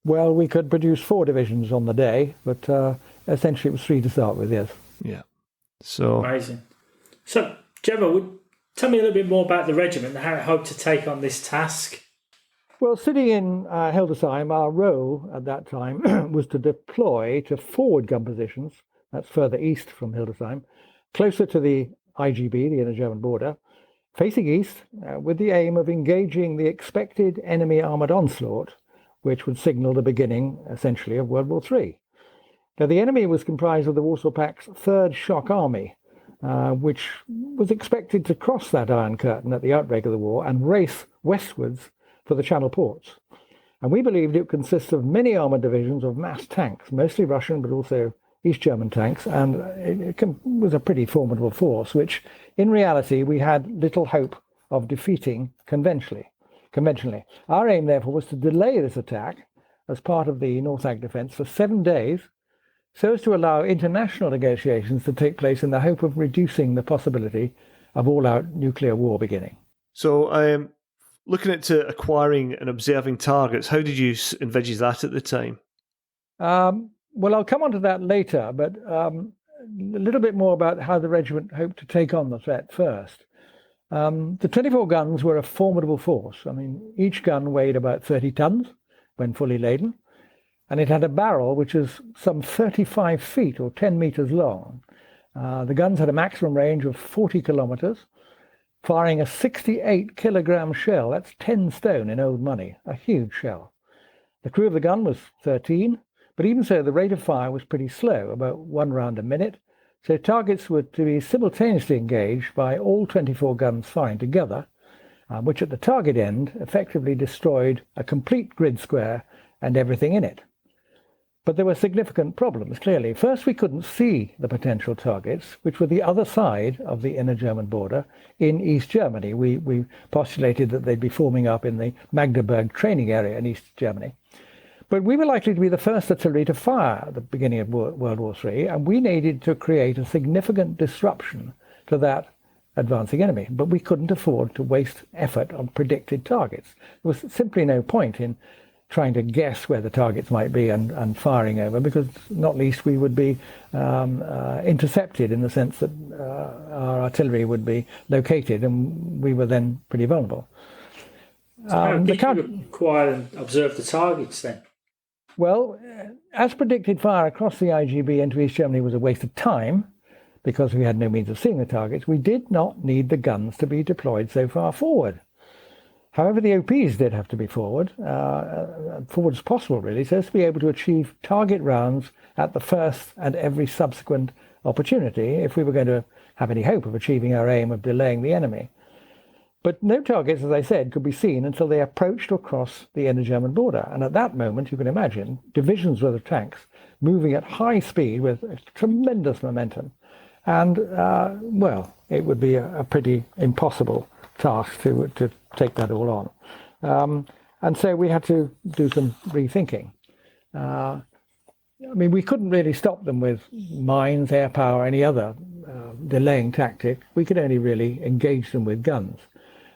Well, we could produce 4 divisions on the day, but essentially it was 3 to start with, yes. Yeah. So amazing. So, Gemma, tell me a little bit more about the regiment and how it hoped to take on this task. Well, sitting in Hildesheim, our role at that time was to deploy to forward gun positions, that's further east from Hildesheim, closer to the IGB, the inner German border, facing east with the aim of engaging the expected enemy armoured onslaught, which would signal the beginning, essentially, of World War III. Now, the enemy was comprised of the Warsaw Pact's 3rd Shock Army, which was expected to cross that Iron Curtain at the outbreak of the war and race westwards for the Channel ports. And we believed it consists of many armoured divisions of massed tanks, mostly Russian, but also East German tanks, and it was a pretty formidable force, which in reality we had little hope of defeating conventionally. Our aim, therefore, was to delay this attack as part of the North Act defence for 7 days, so as to allow international negotiations to take place in the hope of reducing the possibility of all-out nuclear war beginning. So, looking at acquiring and observing targets, how did you envisage that at the time? Well, I'll come on to that later, but a little bit more about how the regiment hoped to take on the threat first. The 24 guns were a formidable force. I mean, each gun weighed about 30 tons when fully laden, and it had a barrel which is some 35 feet or 10 meters long. The guns had a maximum range of 40 kilometers, firing a 68 kilogram shell. That's 10 stone in old money, a huge shell. The crew of the gun was 13, but even so, the rate of fire was pretty slow, about 1 round a minute, So targets were to be simultaneously engaged by all 24 guns firing together, which at the target end effectively destroyed a complete grid square and everything in it. But there were significant problems, clearly. First, we couldn't see the potential targets, which were the other side of the inner German border in East Germany. We postulated that they'd be forming up in the Magdeburg training area in East Germany. But we were likely to be the first artillery to fire at the beginning of World War III, and we needed to create a significant disruption to that advancing enemy. But we couldn't afford to waste effort on predicted targets. There was simply no point in trying to guess where the targets might be and firing over, because not least we would be intercepted in the sense that our artillery would be located and we were then pretty vulnerable. Did you acquire and observe the targets then? Well, as predicted, fire across the IGB into East Germany was a waste of time because we had no means of seeing the targets. We did not need the guns to be deployed so far forward. However, the OPs did have to be forward as possible, really, so as to be able to achieve target rounds at the first and every subsequent opportunity if we were going to have any hope of achieving our aim of delaying the enemy. But no targets, as I said, could be seen until they approached or crossed the inner German border. And at that moment, you can imagine, divisions worth of tanks moving at high speed with tremendous momentum. And, it would be a pretty impossible task to take that all on. And so we had to do some rethinking. We couldn't really stop them with mines, air power, any other delaying tactic. We could only really engage them with guns.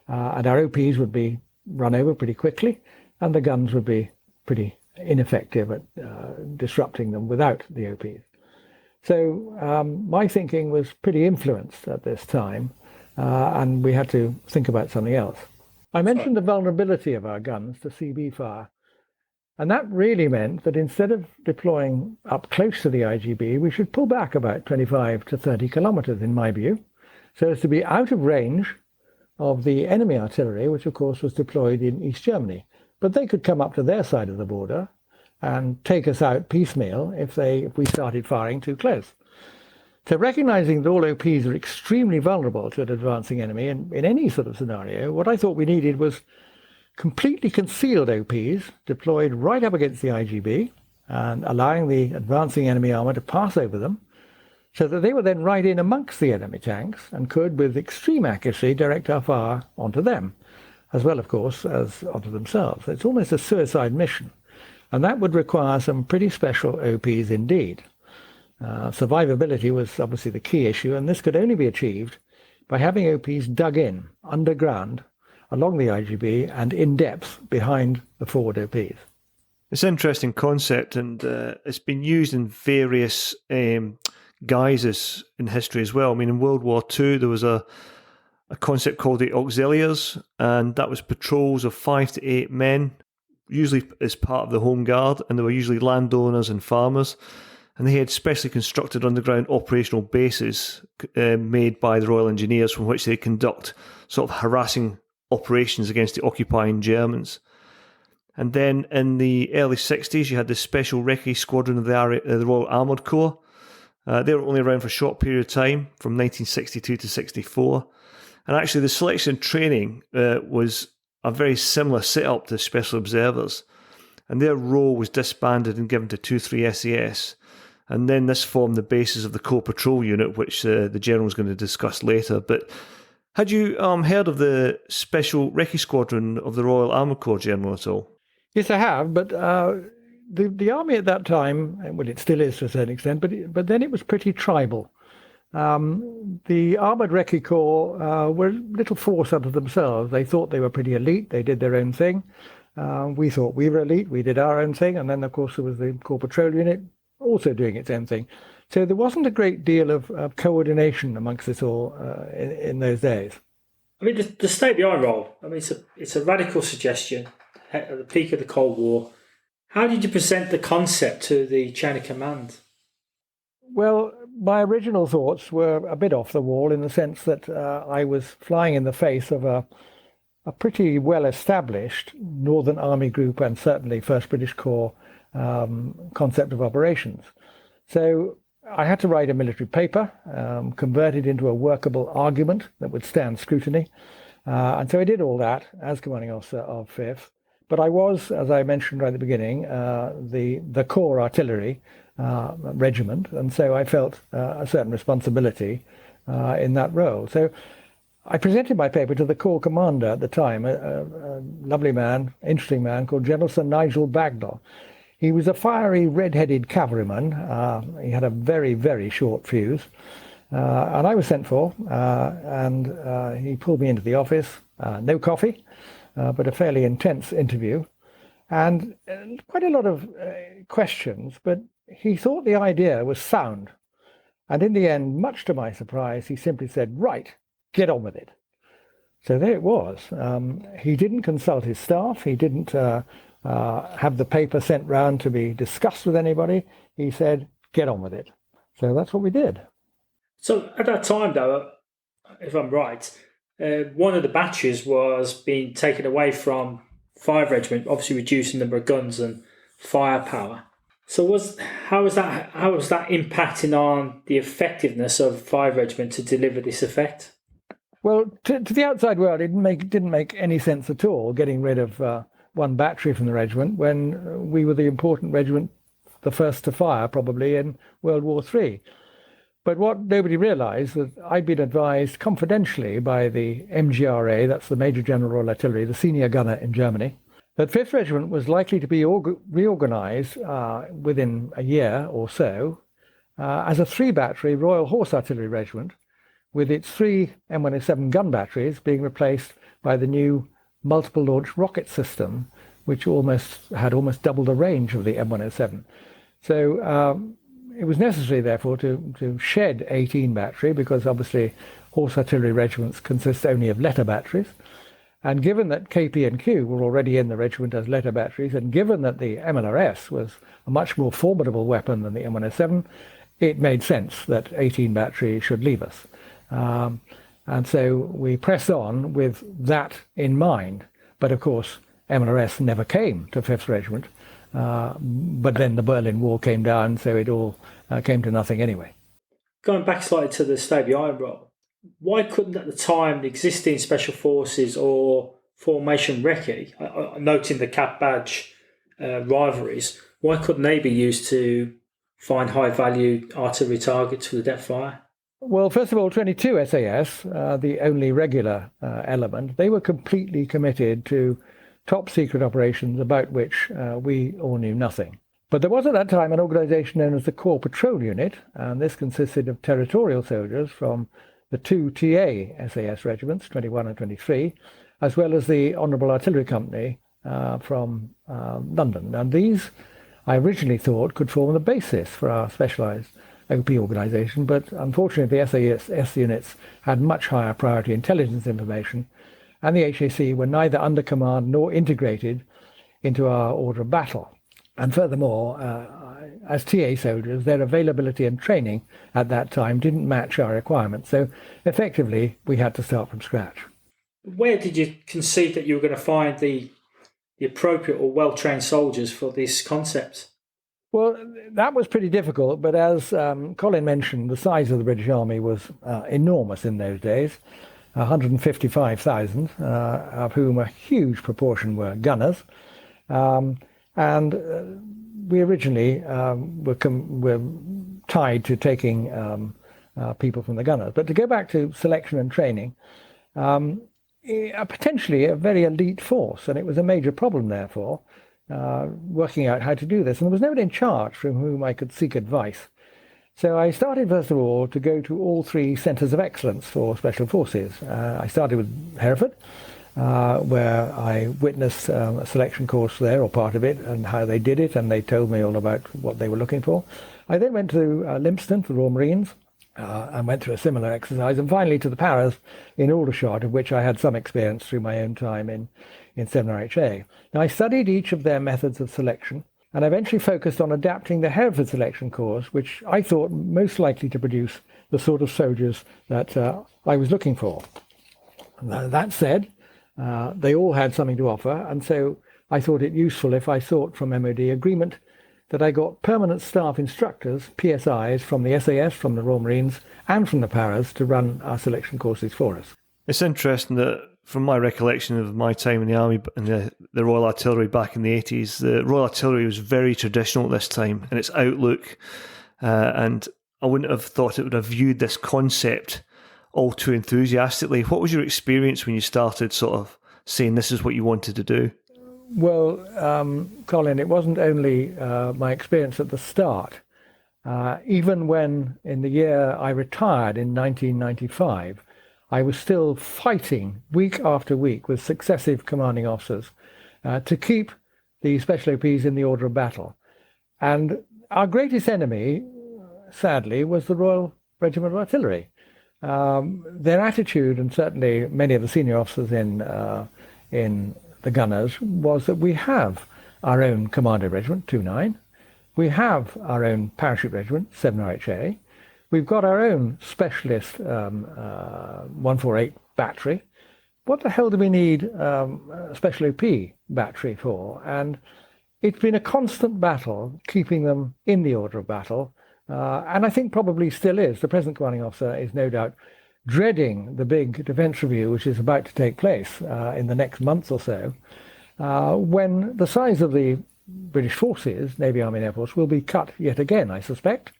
And our OPs would be run over pretty quickly, and the guns would be pretty ineffective at disrupting them without the OPs. So my thinking was pretty influenced at this time, and we had to think about something else. I mentioned the vulnerability of our guns to civvi fire, and that really meant that instead of deploying up close to the IGB, we should pull back about 25 to 30 kilometers, in my view, so as to be out of range of the enemy artillery, which of course was deployed in East Germany. But they could come up to their side of the border and take us out piecemeal if we started firing too close. So recognizing that all OPs are extremely vulnerable to an advancing enemy in any sort of scenario, what I thought we needed was completely concealed OPs deployed right up against the IGB and allowing the advancing enemy armor to pass over them, so that they were then right in amongst the enemy tanks and could, with extreme accuracy, direct our fire onto them, as well, of course, as onto themselves. It's almost a suicide mission, and that would require some pretty special OPs indeed. Survivability was obviously the key issue, and this could only be achieved by having OPs dug in, underground, along the IGB and in depth behind the forward OPs. It's an interesting concept, and it's been used in various guises in history as well. In World War II, there was a concept called the auxiliaries, and that was patrols of 5 to 8 men, usually as part of the Home Guard, and they were usually landowners and farmers, and they had specially constructed underground operational bases made by the Royal Engineers from which they conduct sort of harassing operations against the occupying Germans. And then in the early 60s, you had the Special Recce Squadron of the Royal Armoured Corps. They were only around for a short period of time, from 1962 to 64. And actually the selection and training was a very similar setup to Special Observers. And their role was disbanded and given to 2-3 SAS. And then this formed the basis of the Corps Patrol Unit, which the General is going to discuss later. But had you heard of the Special Recce Squadron of the Royal Armoured Corps, General, at all? Yes, I have, but the army at that time, well, it still is to a certain extent, but then it was pretty tribal. The Armoured Recce Corps were a little force unto themselves. They thought they were pretty elite. They did their own thing. We thought we were elite. We did our own thing. And then, of course, there was the Corps Patrol Unit also doing its own thing. So there wasn't a great deal of coordination amongst us all in those days. The stay-behind role, it's a radical suggestion at the peak of the Cold War. How did you present the concept to the chain of command? Well, my original thoughts were a bit off the wall in the sense that I was flying in the face of a pretty well-established Northern Army Group and certainly 1st British Corps concept of operations. So I had to write a military paper, convert it into a workable argument that would stand scrutiny. And so I did all that as commanding officer of 5th. But I was, as I mentioned right at the beginning, the core artillery regiment. And so I felt a certain responsibility in that role. So I presented my paper to the corps commander at the time, a lovely man, interesting man called General Sir Nigel Bagnall. He was a fiery, red-headed cavalryman. He had a very, very short fuse. And I was sent for, and he pulled me into the office. No coffee, but a fairly intense interview. And quite a lot of questions, but he thought the idea was sound. And in the end, much to my surprise, he simply said, "Right, get on with it." So there it was. He didn't consult his staff. He didn't have the paper sent round to be discussed with anybody. He said, "Get on with it." So that's what we did. So at that time, though, if I'm right, one of the batteries was being taken away from 5 Regiment, obviously reducing the number of guns and firepower. So how was that impacting on the effectiveness of 5 Regiment to deliver this effect? Well, to the outside world, it didn't make any sense at all getting rid of one battery from the regiment when we were the important regiment, the first to fire probably in World War III. But what nobody realised, that I'd been advised confidentially by the MGRA, that's the Major General Royal Artillery, the senior gunner in Germany, that 5th Regiment was likely to be reorganised within a year or so as a 3-battery Royal Horse Artillery Regiment, with its 3 M107 gun batteries being replaced by the new multiple launch rocket system, which had almost double the range of the M107. So it was necessary, therefore, to shed 18 battery, because obviously horse artillery regiments consist only of letter batteries. And given that KP and Q were already in the regiment as letter batteries, and given that the MLRS was a much more formidable weapon than the M107, it made sense that 18 battery should leave us. And so we pressed on with that in mind. But of course, MLRS never came to 5th Regiment. But then the Berlin Wall came down, so it all came to nothing anyway. Going back slightly to the Stay Behind role, why couldn't at the time the existing Special Forces or Formation Recce, noting the cap badge rivalries, why couldn't they be used to find high-value artillery targets for the depth fire? Well, first of all, 22 SAS, the only regular element, they were completely committed to top-secret operations about which we all knew nothing. But there was at that time an organisation known as the Corps Patrol Unit, and this consisted of territorial soldiers from the 2 TA SAS regiments, 21 and 23, as well as the Honourable Artillery Company from London. And these, I originally thought, could form the basis for our specialised OP organisation, but unfortunately the SAS units had much higher priority intelligence information, and the HAC were neither under command nor integrated into our order of battle. And furthermore, as TA soldiers, their availability and training at that time didn't match our requirements. So effectively, we had to start from scratch. Where did you conceive that you were going to find the appropriate or well-trained soldiers for this concept? Well, that was pretty difficult, but as Colin mentioned, the size of the British Army was enormous in those days, 155,000, of whom a huge proportion were gunners. And we originally were tied to taking people from the gunners. But to go back to selection and training, potentially a very elite force, and it was a major problem, therefore, working out how to do this. And there was nobody in charge from whom I could seek advice. So I started, first of all, to go to all 3 centres of excellence for Special Forces. I started with Hereford, where I witnessed a selection course there, or part of it, and how they did it, and they told me all about what they were looking for. I then went to Lympstone, to the Royal Marines, and went through a similar exercise, and finally to the Paras in Aldershot, of which I had some experience through my own time in 7RHA. Now, I studied each of their methods of selection, and I eventually focused on adapting the Hereford selection course, which I thought most likely to produce the sort of soldiers that I was looking for. That said, they all had something to offer, and so I thought it useful if I sought from MOD agreement that I got permanent staff instructors, PSIs, from the SAS, from the Royal Marines, and from the Paras to run our selection courses for us. It's interesting that from my recollection of my time in the Army and the Royal Artillery back in the 80s, the Royal Artillery was very traditional at this time in its outlook, and I wouldn't have thought it would have viewed this concept all too enthusiastically. What was your experience when you started sort of saying this is what you wanted to do? Well, Colin, it wasn't only my experience at the start. Even when in the year I retired in 1995, I was still fighting week after week with successive commanding officers to keep the Special OPs in the order of battle. And our greatest enemy, sadly, was the Royal Regiment of Artillery. Their attitude, and certainly many of the senior officers in the Gunners, was that we have our own Commando Regiment, 2-9. We have our own Parachute Regiment, 7RHA. We've got our own specialist 148 battery. What the hell do we need a Special OP battery for? And it's been a constant battle keeping them in the order of battle. And I think probably still is. The present commanding officer is no doubt dreading the big defence review, which is about to take place in the next month or so, when the size of the British forces, Navy, Army and Air Force, will be cut yet again, I suspect,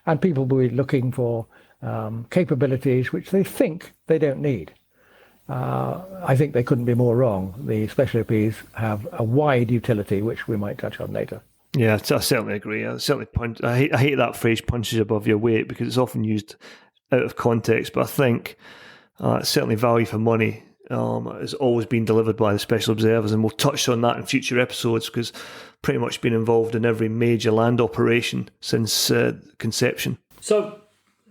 and people will be looking for capabilities which they think they don't need. I think they couldn't be more wrong. The Special OPs have a wide utility, which we might touch on later. Yeah, I certainly agree. I hate that phrase, punches above your weight, because it's often used out of context, but I think certainly value for money has always been delivered by the Special Observers, and we'll touch on that in future episodes, because pretty much been involved in every major land operation since conception. So,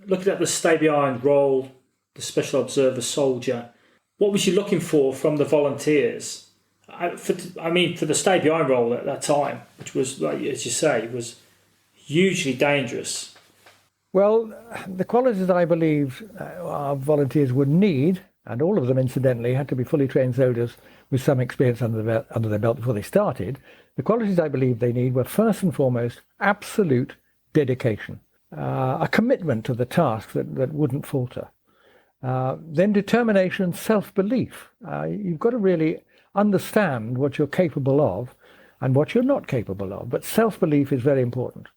looking at the stay behind role, the Special Observer soldier, what was you looking for from the volunteers? For the stay behind role at that time, which was, like, as you say, was hugely dangerous. Well, the qualities I believe our volunteers would need, and all of them incidentally had to be fully trained soldiers with some experience under their belt before they started, the qualities I believe they need were first and foremost absolute dedication, a commitment to the task that wouldn't falter. Then determination and self-belief. You've got to really understand what you're capable of and what you're not capable of, but self-belief is very important.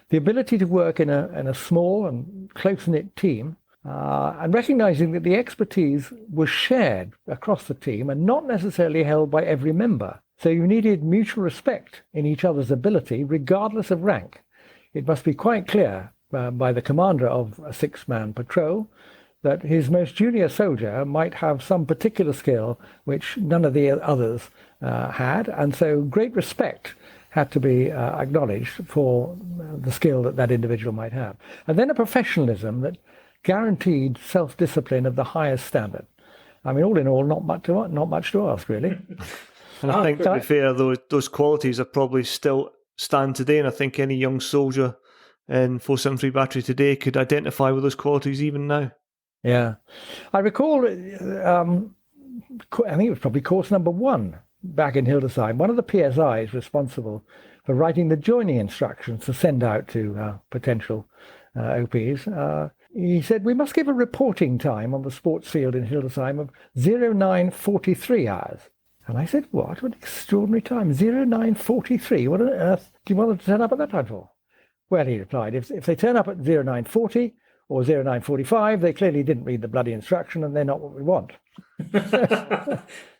The ability to work in a small and close-knit team, and recognizing that the expertise was shared across the team and not necessarily held by every member. So you needed mutual respect in each other's ability, regardless of rank. It must be quite clear by the commander of a 6-man patrol that his most junior soldier might have some particular skill which none of the others had, and so great respect had to be acknowledged for the skill that individual might have. And then a professionalism that guaranteed self-discipline of the highest standard. I mean, all in all, not much to ask, really. And I think, to be fair, those qualities are probably still stand today, and I think any young soldier in 473 Battery today could identify with those qualities even now. Yeah. I recall, I think it was probably course number 1 back in Hildesheim. One of the PSIs responsible for writing the joining instructions to send out to potential OPs, he said, we must give a reporting time on the sports field in Hildesheim of 09:43 hours. And I said, what an extraordinary time, 09:43. What on earth do you want them to turn up at that time for? Well, he replied, if they turn up at 09:40 or 09:45, they clearly didn't read the bloody instruction and they're not what we want.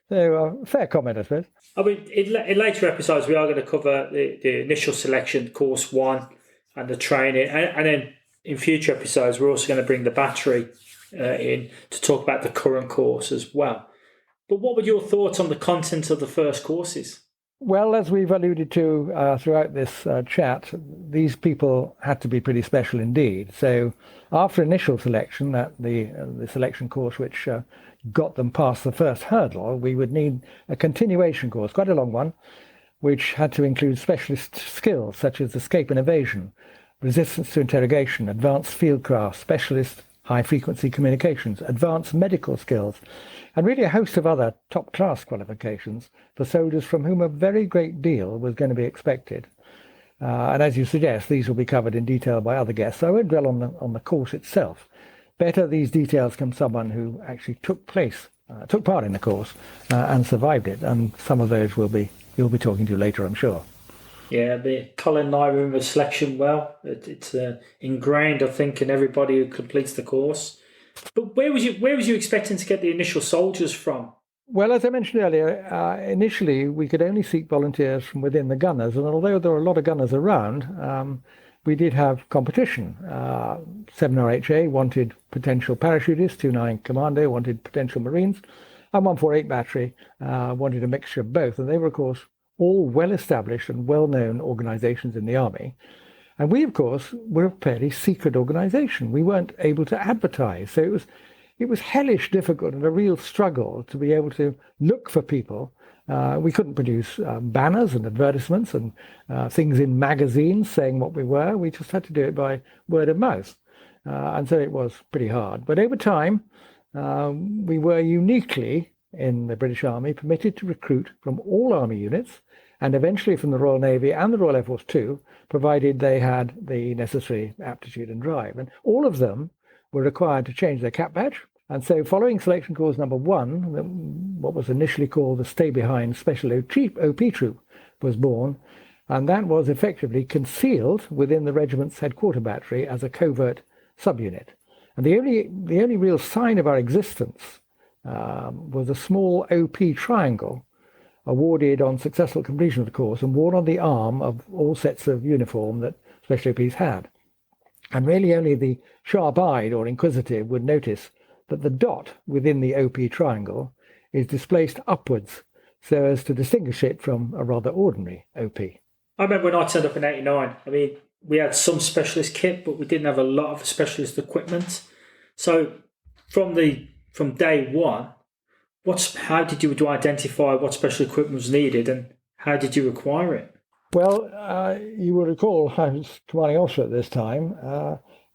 So, fair comment, I suppose. I mean, in later episodes, we are going to cover the initial selection, course 1, and the training. And then in future episodes, we're also going to bring the battery in to talk about the current course as well. But what were your thoughts on the content of the first courses? Well, as we've alluded to throughout this chat, these people had to be pretty special indeed. So after initial selection, the selection course which got them past the first hurdle, we would need a continuation course, quite a long one, which had to include specialist skills such as escape and evasion, resistance to interrogation, advanced fieldcraft, specialist high-frequency communications, advanced medical skills, and really a host of other top-class qualifications for soldiers from whom a very great deal was going to be expected. And as you suggest, these will be covered in detail by other guests, so I won't dwell on the course itself. Better these details from someone who actually took part in the course and survived it, and some of those you'll be talking to later, I'm sure. Yeah, Colin and I remember selection well. It's ingrained, I think, in everybody who completes the course. But where was you expecting to get the initial soldiers from? Well, as I mentioned earlier, initially we could only seek volunteers from within the gunners, and although there were a lot of gunners around, we did have competition. 7RHA wanted potential parachutists, 29 Commando wanted potential Marines, and 148 Battery wanted a mixture of both. And they were, of course, all well-established and well-known organizations in the Army. And we, of course, were a fairly secret organization. We weren't able to advertise. So it was hellish difficult and a real struggle to be able to look for people. We couldn't produce banners and advertisements and things in magazines saying what we were. We just had to do it by word of mouth. And so it was pretty hard. But over time, we were uniquely, in the British Army, permitted to recruit from all Army units and eventually from the Royal Navy and the Royal Air Force too, provided they had the necessary aptitude and drive. And all of them were required to change their cap badge. And so following selection course number 1, what was initially called the Stay Behind Special OP Troop was born, and that was effectively concealed within the regiment's headquarter battery as a covert subunit. And the only real sign of our existence was a small OP triangle awarded on successful completion of the course and worn on the arm of all sets of uniform that Special OPs had. And really only the sharp-eyed or inquisitive would notice that the dot within the OP triangle is displaced upwards so as to distinguish it from a rather ordinary OP. I remember when I turned up in 89, we had some specialist kit, but we didn't have a lot of specialist equipment. So from day one, how did you identify what special equipment was needed and how did you acquire it? Well, you will recall I was commanding officer at this time,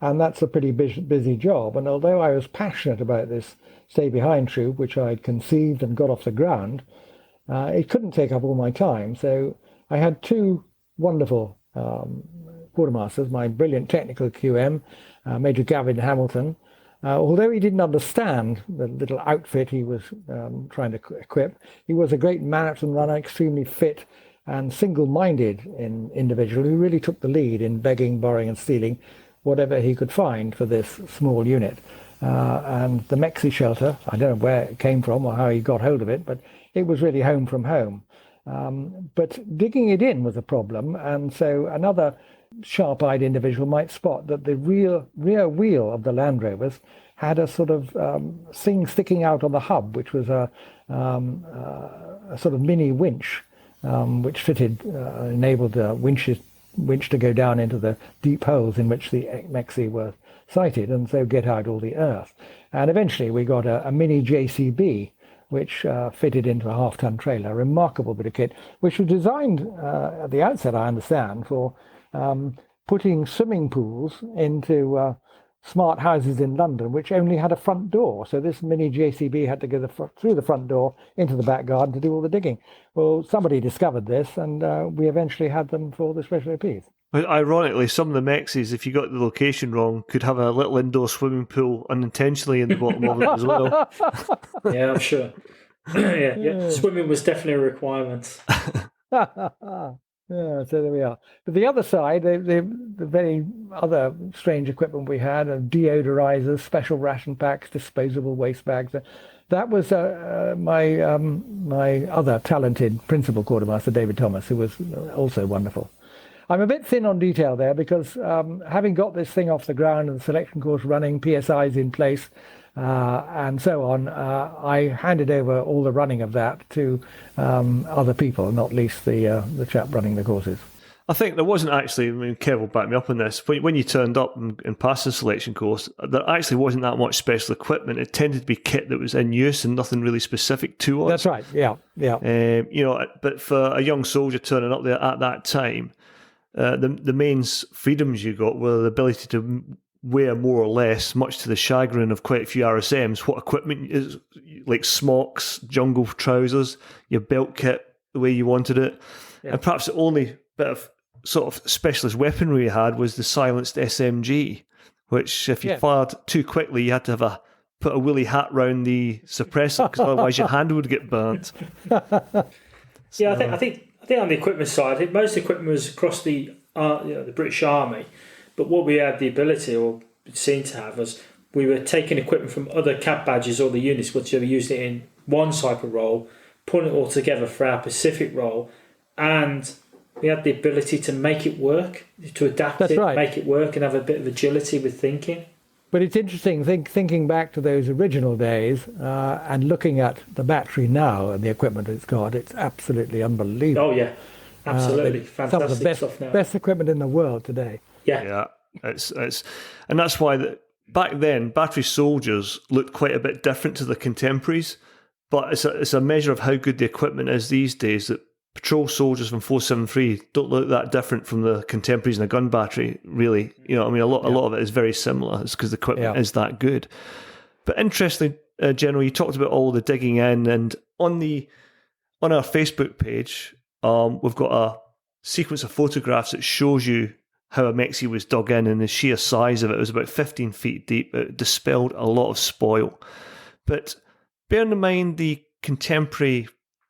and that's a pretty busy job. And although I was passionate about this Stay Behind troop, which I had conceived and got off the ground, it couldn't take up all my time. So I had 2 wonderful quartermasters, my brilliant technical QM, Major Gavin Hamilton. Although he didn't understand the little outfit he was trying to equip, he was a great marathon runner, extremely fit and single-minded individual who really took the lead in begging, borrowing and stealing whatever he could find for this small unit. And the Mexe shelter, I don't know where it came from or how he got hold of it, but it was really home from home. But digging it in was a problem, and so another sharp-eyed individual might spot that the rear wheel of the Land Rovers had a sort of thing sticking out on the hub, which was a sort of mini winch, which enabled the winch to go down into the deep holes in which the Mexe were sited, and so get out all the earth. And eventually we got a mini JCB, which fitted into a half-ton trailer, a remarkable bit of kit, which was designed at the outset, I understand, for putting swimming pools into smart houses in London, which only had a front door. So this mini JCB had to go through the front door into the back garden to do all the digging. Well, somebody discovered this, and we eventually had them for the Special OPs. But ironically, some of the Mexes, if you got the location wrong, could have a little indoor swimming pool unintentionally in the bottom of it as well. Yeah, I'm sure. yeah. Swimming was definitely a requirement. Yeah, so there we are. But the other side, the very other strange equipment we had, deodorizers, special ration packs, disposable waste bags. That was my other talented principal quartermaster, David Thomas, who was also wonderful. I'm a bit thin on detail there because having got this thing off the ground and the selection course running, PSIs in place, and so on, I handed over all the running of that to other people, not least the chap running the courses. I think there wasn't actually, Kev will back me up on this, but when you turned up and passed the selection course, there actually wasn't that much special equipment. It tended to be kit that was in use and nothing really specific to us. That's right, yeah. But for a young soldier turning up there at that time, the main freedoms you got were the ability to wear more or less, much to the chagrin of quite a few RSMs, what equipment is, like smocks, jungle trousers, your belt kit the way you wanted it. Yeah. And perhaps the only bit of sort of specialist weaponry we had was the silenced SMG, which if you fired too quickly, you had to put a woolly hat round the suppressor because otherwise your hand would get burnt. Yeah, I think on the equipment side, I think most equipment was across the British Army, but what we had the ability or seemed to have was we were taking equipment from other CAP badges or the units which were using it in one type of role, putting it all together for our Pacific role, and we had the ability to make it work, to adapt make it work, and have a bit of agility with thinking. But it's interesting thinking back to those original days and looking at the battery now and the equipment it's got. It's absolutely unbelievable. Oh yeah, absolutely fantastic some of the stuff now. Best equipment in the world today. Yeah. It's and that's why back then battery soldiers looked quite a bit different to the contemporaries. But it's a measure of how good the equipment is these days that patrol soldiers from 473 don't look that different from the contemporaries in a gun battery, really. A lot of it is very similar. It's because the equipment is that good. But interestingly, General, you talked about all the digging in, and on our Facebook page, we've got a sequence of photographs that shows you how a mexe was dug in, and the sheer size of it was about 15 feet deep. It dispelled a lot of spoil. But bearing in mind the contemporary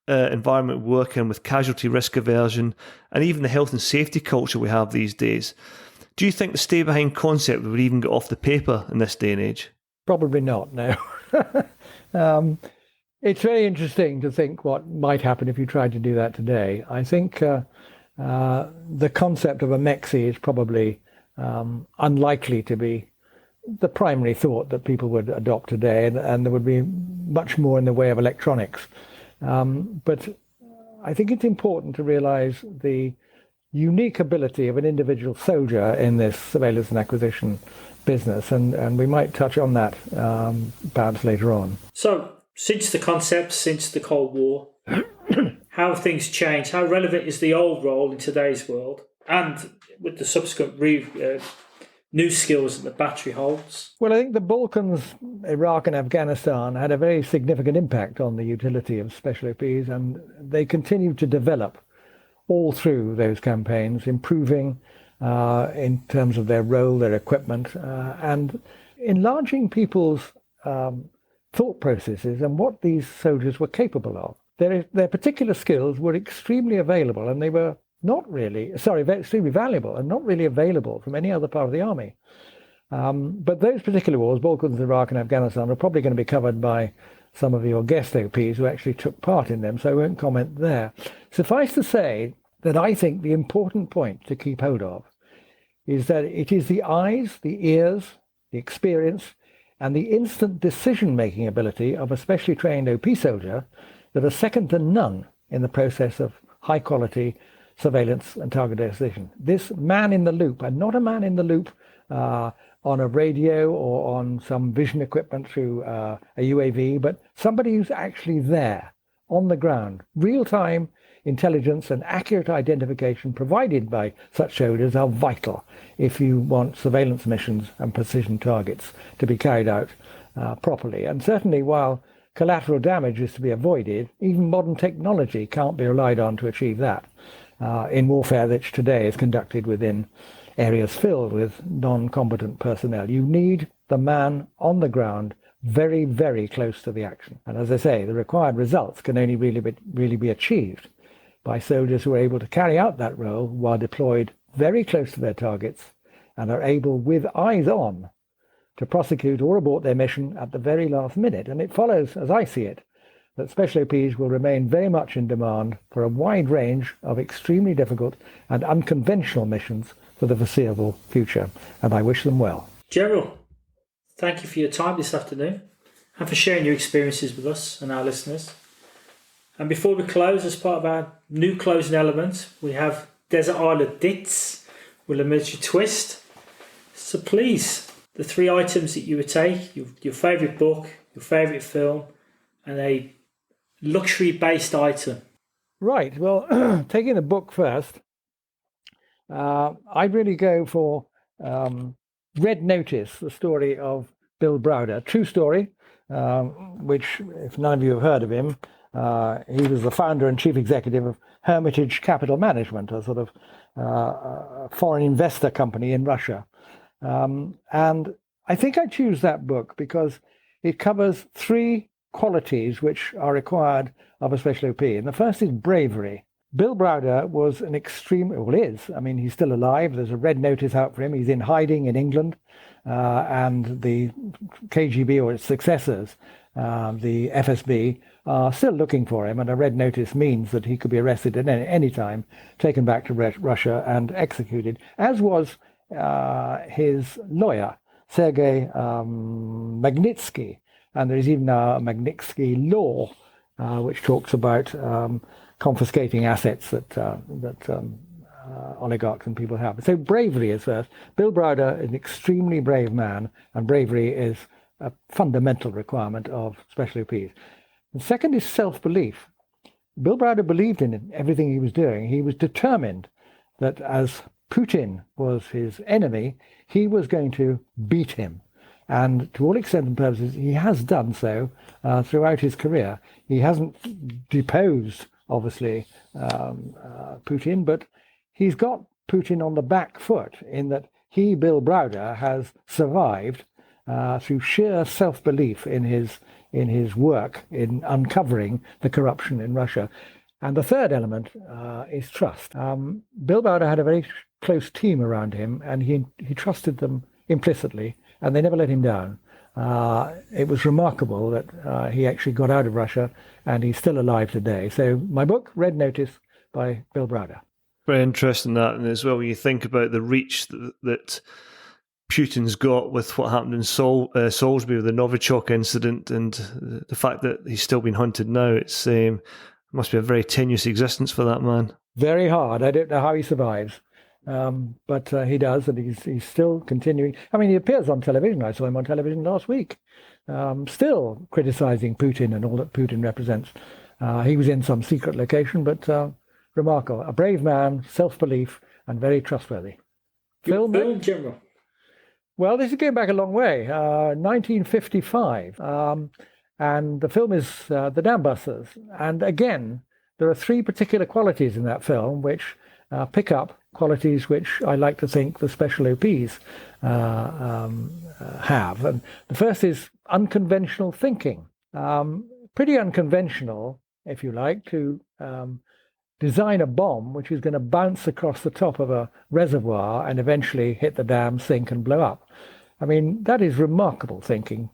environment we work in with casualty risk aversion and even the health and safety culture we have these days, do you think the stay behind concept would even get off the paper in this day and age? Probably not, no. It's very interesting to think what might happen if you tried to do that today. I think the concept of a mexe is probably unlikely to be the primary thought that people would adopt today, and there would be much more in the way of electronics. But I think it's important to realize the unique ability of an individual soldier in this surveillance and acquisition business, and we might touch on that perhaps later on. So, since the concept, since the Cold War, how have things changed? How relevant is the old role in today's world? And with the subsequent new skills that the battery holds? Well, I think the Balkans, Iraq and Afghanistan had a very significant impact on the utility of special OPs, and they continued to develop all through those campaigns, improving in terms of their role, their equipment, and enlarging people's thought processes and what these soldiers were capable of. Their particular skills were extremely available, and they were extremely valuable and not really available from any other part of the army. But those particular wars, Balkans, Iraq and Afghanistan, are probably going to be covered by some of your guest OPs who actually took part in them, so I won't comment there. Suffice to say that I think the important point to keep hold of is that it is the eyes, the ears, the experience, and the instant decision-making ability of a specially trained OP soldier that are second to none in the process of high-quality surveillance and target decision. This man in the loop, and not a man in the loop on a radio or on some vision equipment through a UAV, but somebody who's actually there on the ground. Real-time intelligence and accurate identification provided by such soldiers are vital if you want surveillance missions and precision targets to be carried out properly. And certainly while collateral damage is to be avoided, even modern technology can't be relied on to achieve that. In warfare which today is conducted within areas filled with non-combatant personnel. You need the man on the ground very, very close to the action. And as I say, the required results can only really be achieved by soldiers who are able to carry out that role while deployed very close to their targets and are able, with eyes on, to prosecute or abort their mission at the very last minute. And it follows, as I see it, that special OPs will remain very much in demand for a wide range of extremely difficult and unconventional missions for the foreseeable future, and I wish them well. Gerald, thank you for your time this afternoon and for sharing your experiences with us and our listeners. And before we close, as part of our new closing element, we have Desert Island Ditz with a military twist. So please, the 3 items that you would take, your favourite book, your favourite film, and a luxury-based item. Right. Well, taking the book first, I'd really go for Red Notice, the story of Bill Browder. True story, which, if none of you have heard of him, He was the founder and chief executive of Hermitage Capital Management, a sort of foreign investor company in Russia. And I think I choose that book because it covers three qualities which are required of a special OP. And the first is bravery. Bill Browder was an he's still alive. There's a red notice out for him. He's in hiding in England. And the KGB or its successors, the FSB, are still looking for him. And a red notice means that he could be arrested at any time, taken back to Russia and executed, as was his lawyer, Sergei Magnitsky. And there is even a Magnitsky law, which talks about confiscating assets that oligarchs and people have. So bravery is first. Bill Browder is an extremely brave man, and bravery is a fundamental requirement of special OPs. The second is self-belief. Bill Browder believed in everything he was doing. He was determined that as Putin was his enemy, he was going to beat him. And to all extent and purposes, he has done so throughout his career. He hasn't deposed, obviously, Putin, but he's got Putin on the back foot in that he, Bill Browder, has survived through sheer self-belief in his work in uncovering the corruption in Russia. And the third element is trust. Bill Browder had a very close team around him, and he trusted them implicitly, and they never let him down. It was remarkable that he actually got out of Russia, and he's still alive today. So my book, Red Notice, by Bill Browder. Very interesting that, and as well, when you think about the reach that Putin's got with what happened in Salisbury with the Novichok incident, and the fact that he's still being hunted now, it's must be a very tenuous existence for that man. Very hard. I don't know how he survives. But he does, and he's still continuing. I mean, he appears on television. I saw him on television last week, still criticizing Putin and all that Putin represents. He was in some secret location, but remarkable. A brave man, self-belief, and very trustworthy. Film general. Well, this is going back a long way. 1955. And the film is The Dam Busters. And again, there are three particular qualities in that film which pick up qualities which I like to think the special OPs have. And the first is unconventional thinking. Pretty unconventional, if you like, to design a bomb which is going to bounce across the top of a reservoir and eventually hit the dam, sink, and blow up. I mean, that is remarkable thinking,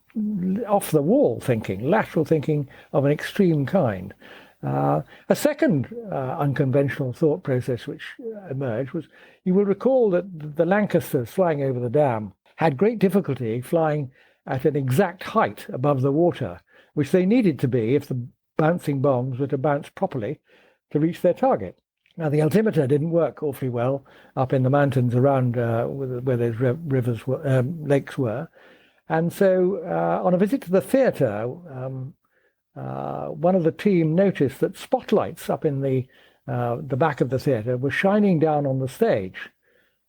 off-the-wall thinking, lateral thinking of an extreme kind. A second unconventional thought process which emerged was, you will recall that the Lancasters flying over the dam had great difficulty flying at an exact height above the water, which they needed to be if the bouncing bombs were to bounce properly to reach their target. Now, the altimeter didn't work awfully well up in the mountains around where those lakes were. And so on a visit to the theatre, one of the team noticed that spotlights up in the back of the theatre were shining down on the stage.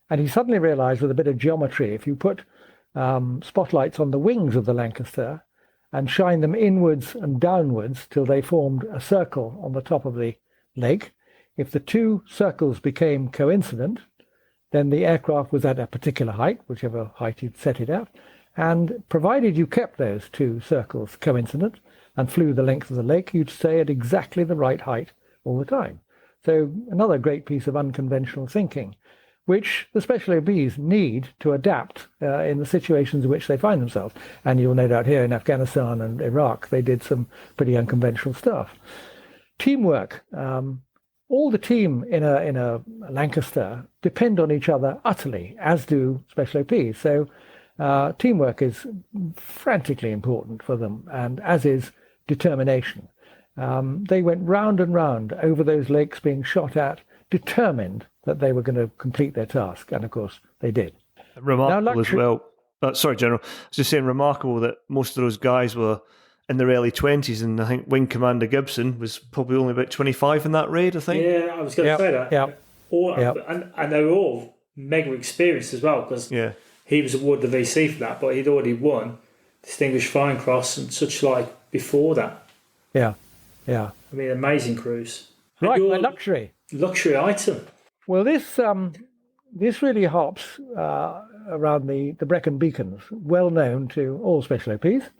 And he suddenly realized, with a bit of geometry, if you put spotlights on the wings of the Lancaster and shine them inwards and downwards till they formed a circle on the top of the lake, if the two circles became coincident, then the aircraft was at a particular height, whichever height you'd set it at, and provided you kept those two circles coincident and flew the length of the lake, you'd stay at exactly the right height all the time. So another great piece of unconventional thinking, which the special OPs need to adapt in the situations in which they find themselves. And you'll no doubt hear in Afghanistan and Iraq, they did some pretty unconventional stuff. Teamwork. All the team in a Lancaster depend on each other utterly, as do special OPs. So teamwork is frantically important for them, and as is determination. They went round and round over those lakes being shot at, determined that they were going to complete their task, and of course they did. Remarkable as well. Sorry, General. I was just saying, remarkable that most of those guys were in their early 20s, and I think Wing Commander Gibson was probably only about 25 in that raid, I think. Yeah, I was going to say that. Yeah. And they were all mega experienced as well, because he was awarded the VC for that, but he'd already won Distinguished Flying Cross and such like before that. Yeah. Yeah. I mean, amazing cruise. Right, my luxury item. Well, this really hops around the Brecon Beacons, well known to all special OPs.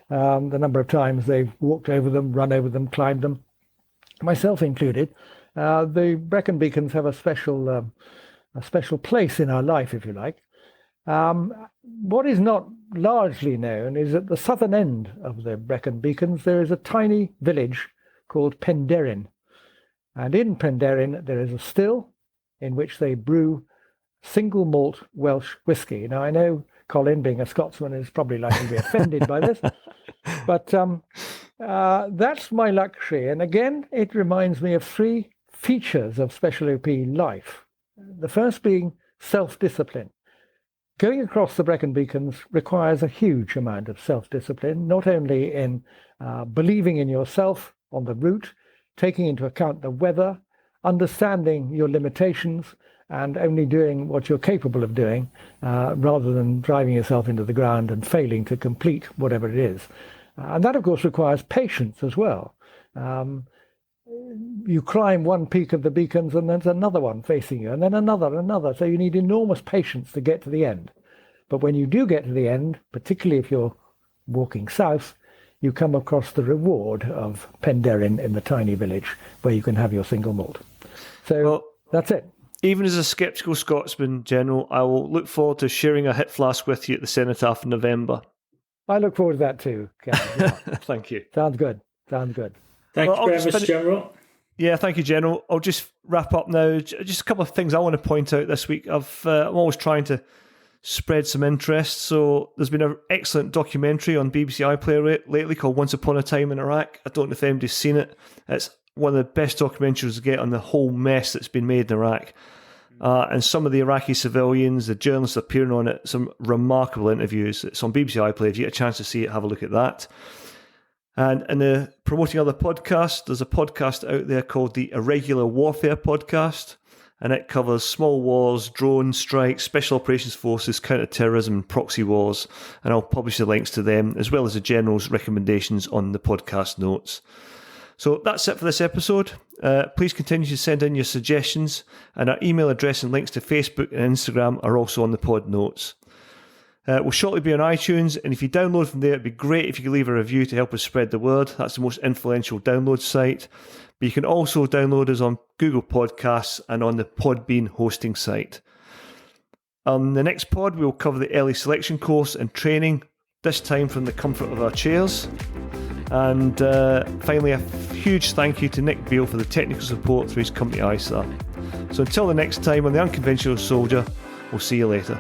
The number of times they've walked over them, run over them, climbed them, myself included. The Brecon Beacons have a special place in our life, if you like. What is not largely known is at the southern end of the Brecon Beacons there is a tiny village called Penderyn. And in Penderyn there is a still in which they brew single malt Welsh whiskey. Now, I know Colin, being a Scotsman, is probably likely to be offended by this, but that's my luxury. And again, it reminds me of three features of special OP life. The first being self-discipline. Going across the Brecon Beacons requires a huge amount of self-discipline, not only in believing in yourself on the route, taking into account the weather, understanding your limitations, and only doing what you're capable of doing, rather than driving yourself into the ground and failing to complete whatever it is. And that, of course, requires patience as well. You climb one peak of the beacons and there's another one facing you, and then another. So you need enormous patience to get to the end. But when you do get to the end, particularly if you're walking south, you come across the reward of Penderyn in the tiny village where you can have your single malt. So that's it. Even as a sceptical Scotsman, General, I will look forward to sharing a hit flask with you at the Cenotaph in November. I look forward to that too, Kevin. Yeah. Thank you. Sounds good. Thank you very much, General. Yeah, thank you, General. I'll just wrap up now. Just a couple of things I want to point out this week. I'm always trying to spread some interest. So there's been an excellent documentary on BBC iPlayer lately called Once Upon a Time in Iraq. I don't know if anybody's seen it. It's one of the best documentaries to get on the whole mess that's been made in Iraq. And some of the Iraqi civilians, the journalists appearing on it, some remarkable interviews. It's on BBC iPlayer. If you get a chance to see it, have a look at that. And in the promoting other podcasts, there's a podcast out there called the Irregular Warfare Podcast, and it covers small wars, drone strikes, special operations forces, counter-terrorism, and proxy wars. And I'll publish the links to them, as well as the General's recommendations on the podcast notes. So that's it for this episode. Please continue to send in your suggestions, and our email address and links to Facebook and Instagram are also on the pod notes. We'll shortly be on iTunes, and if you download from there, it'd be great if you could leave a review to help us spread the word. That's the most influential download site. But you can also download us on Google Podcasts and on the Podbean hosting site. On the next pod, we'll cover the early selection course and training, this time from the comfort of our chairs. And finally, a huge thank you to Nick Beale for the technical support through his company ISAR. So until the next time on The Unconventional Soldier, we'll see you later.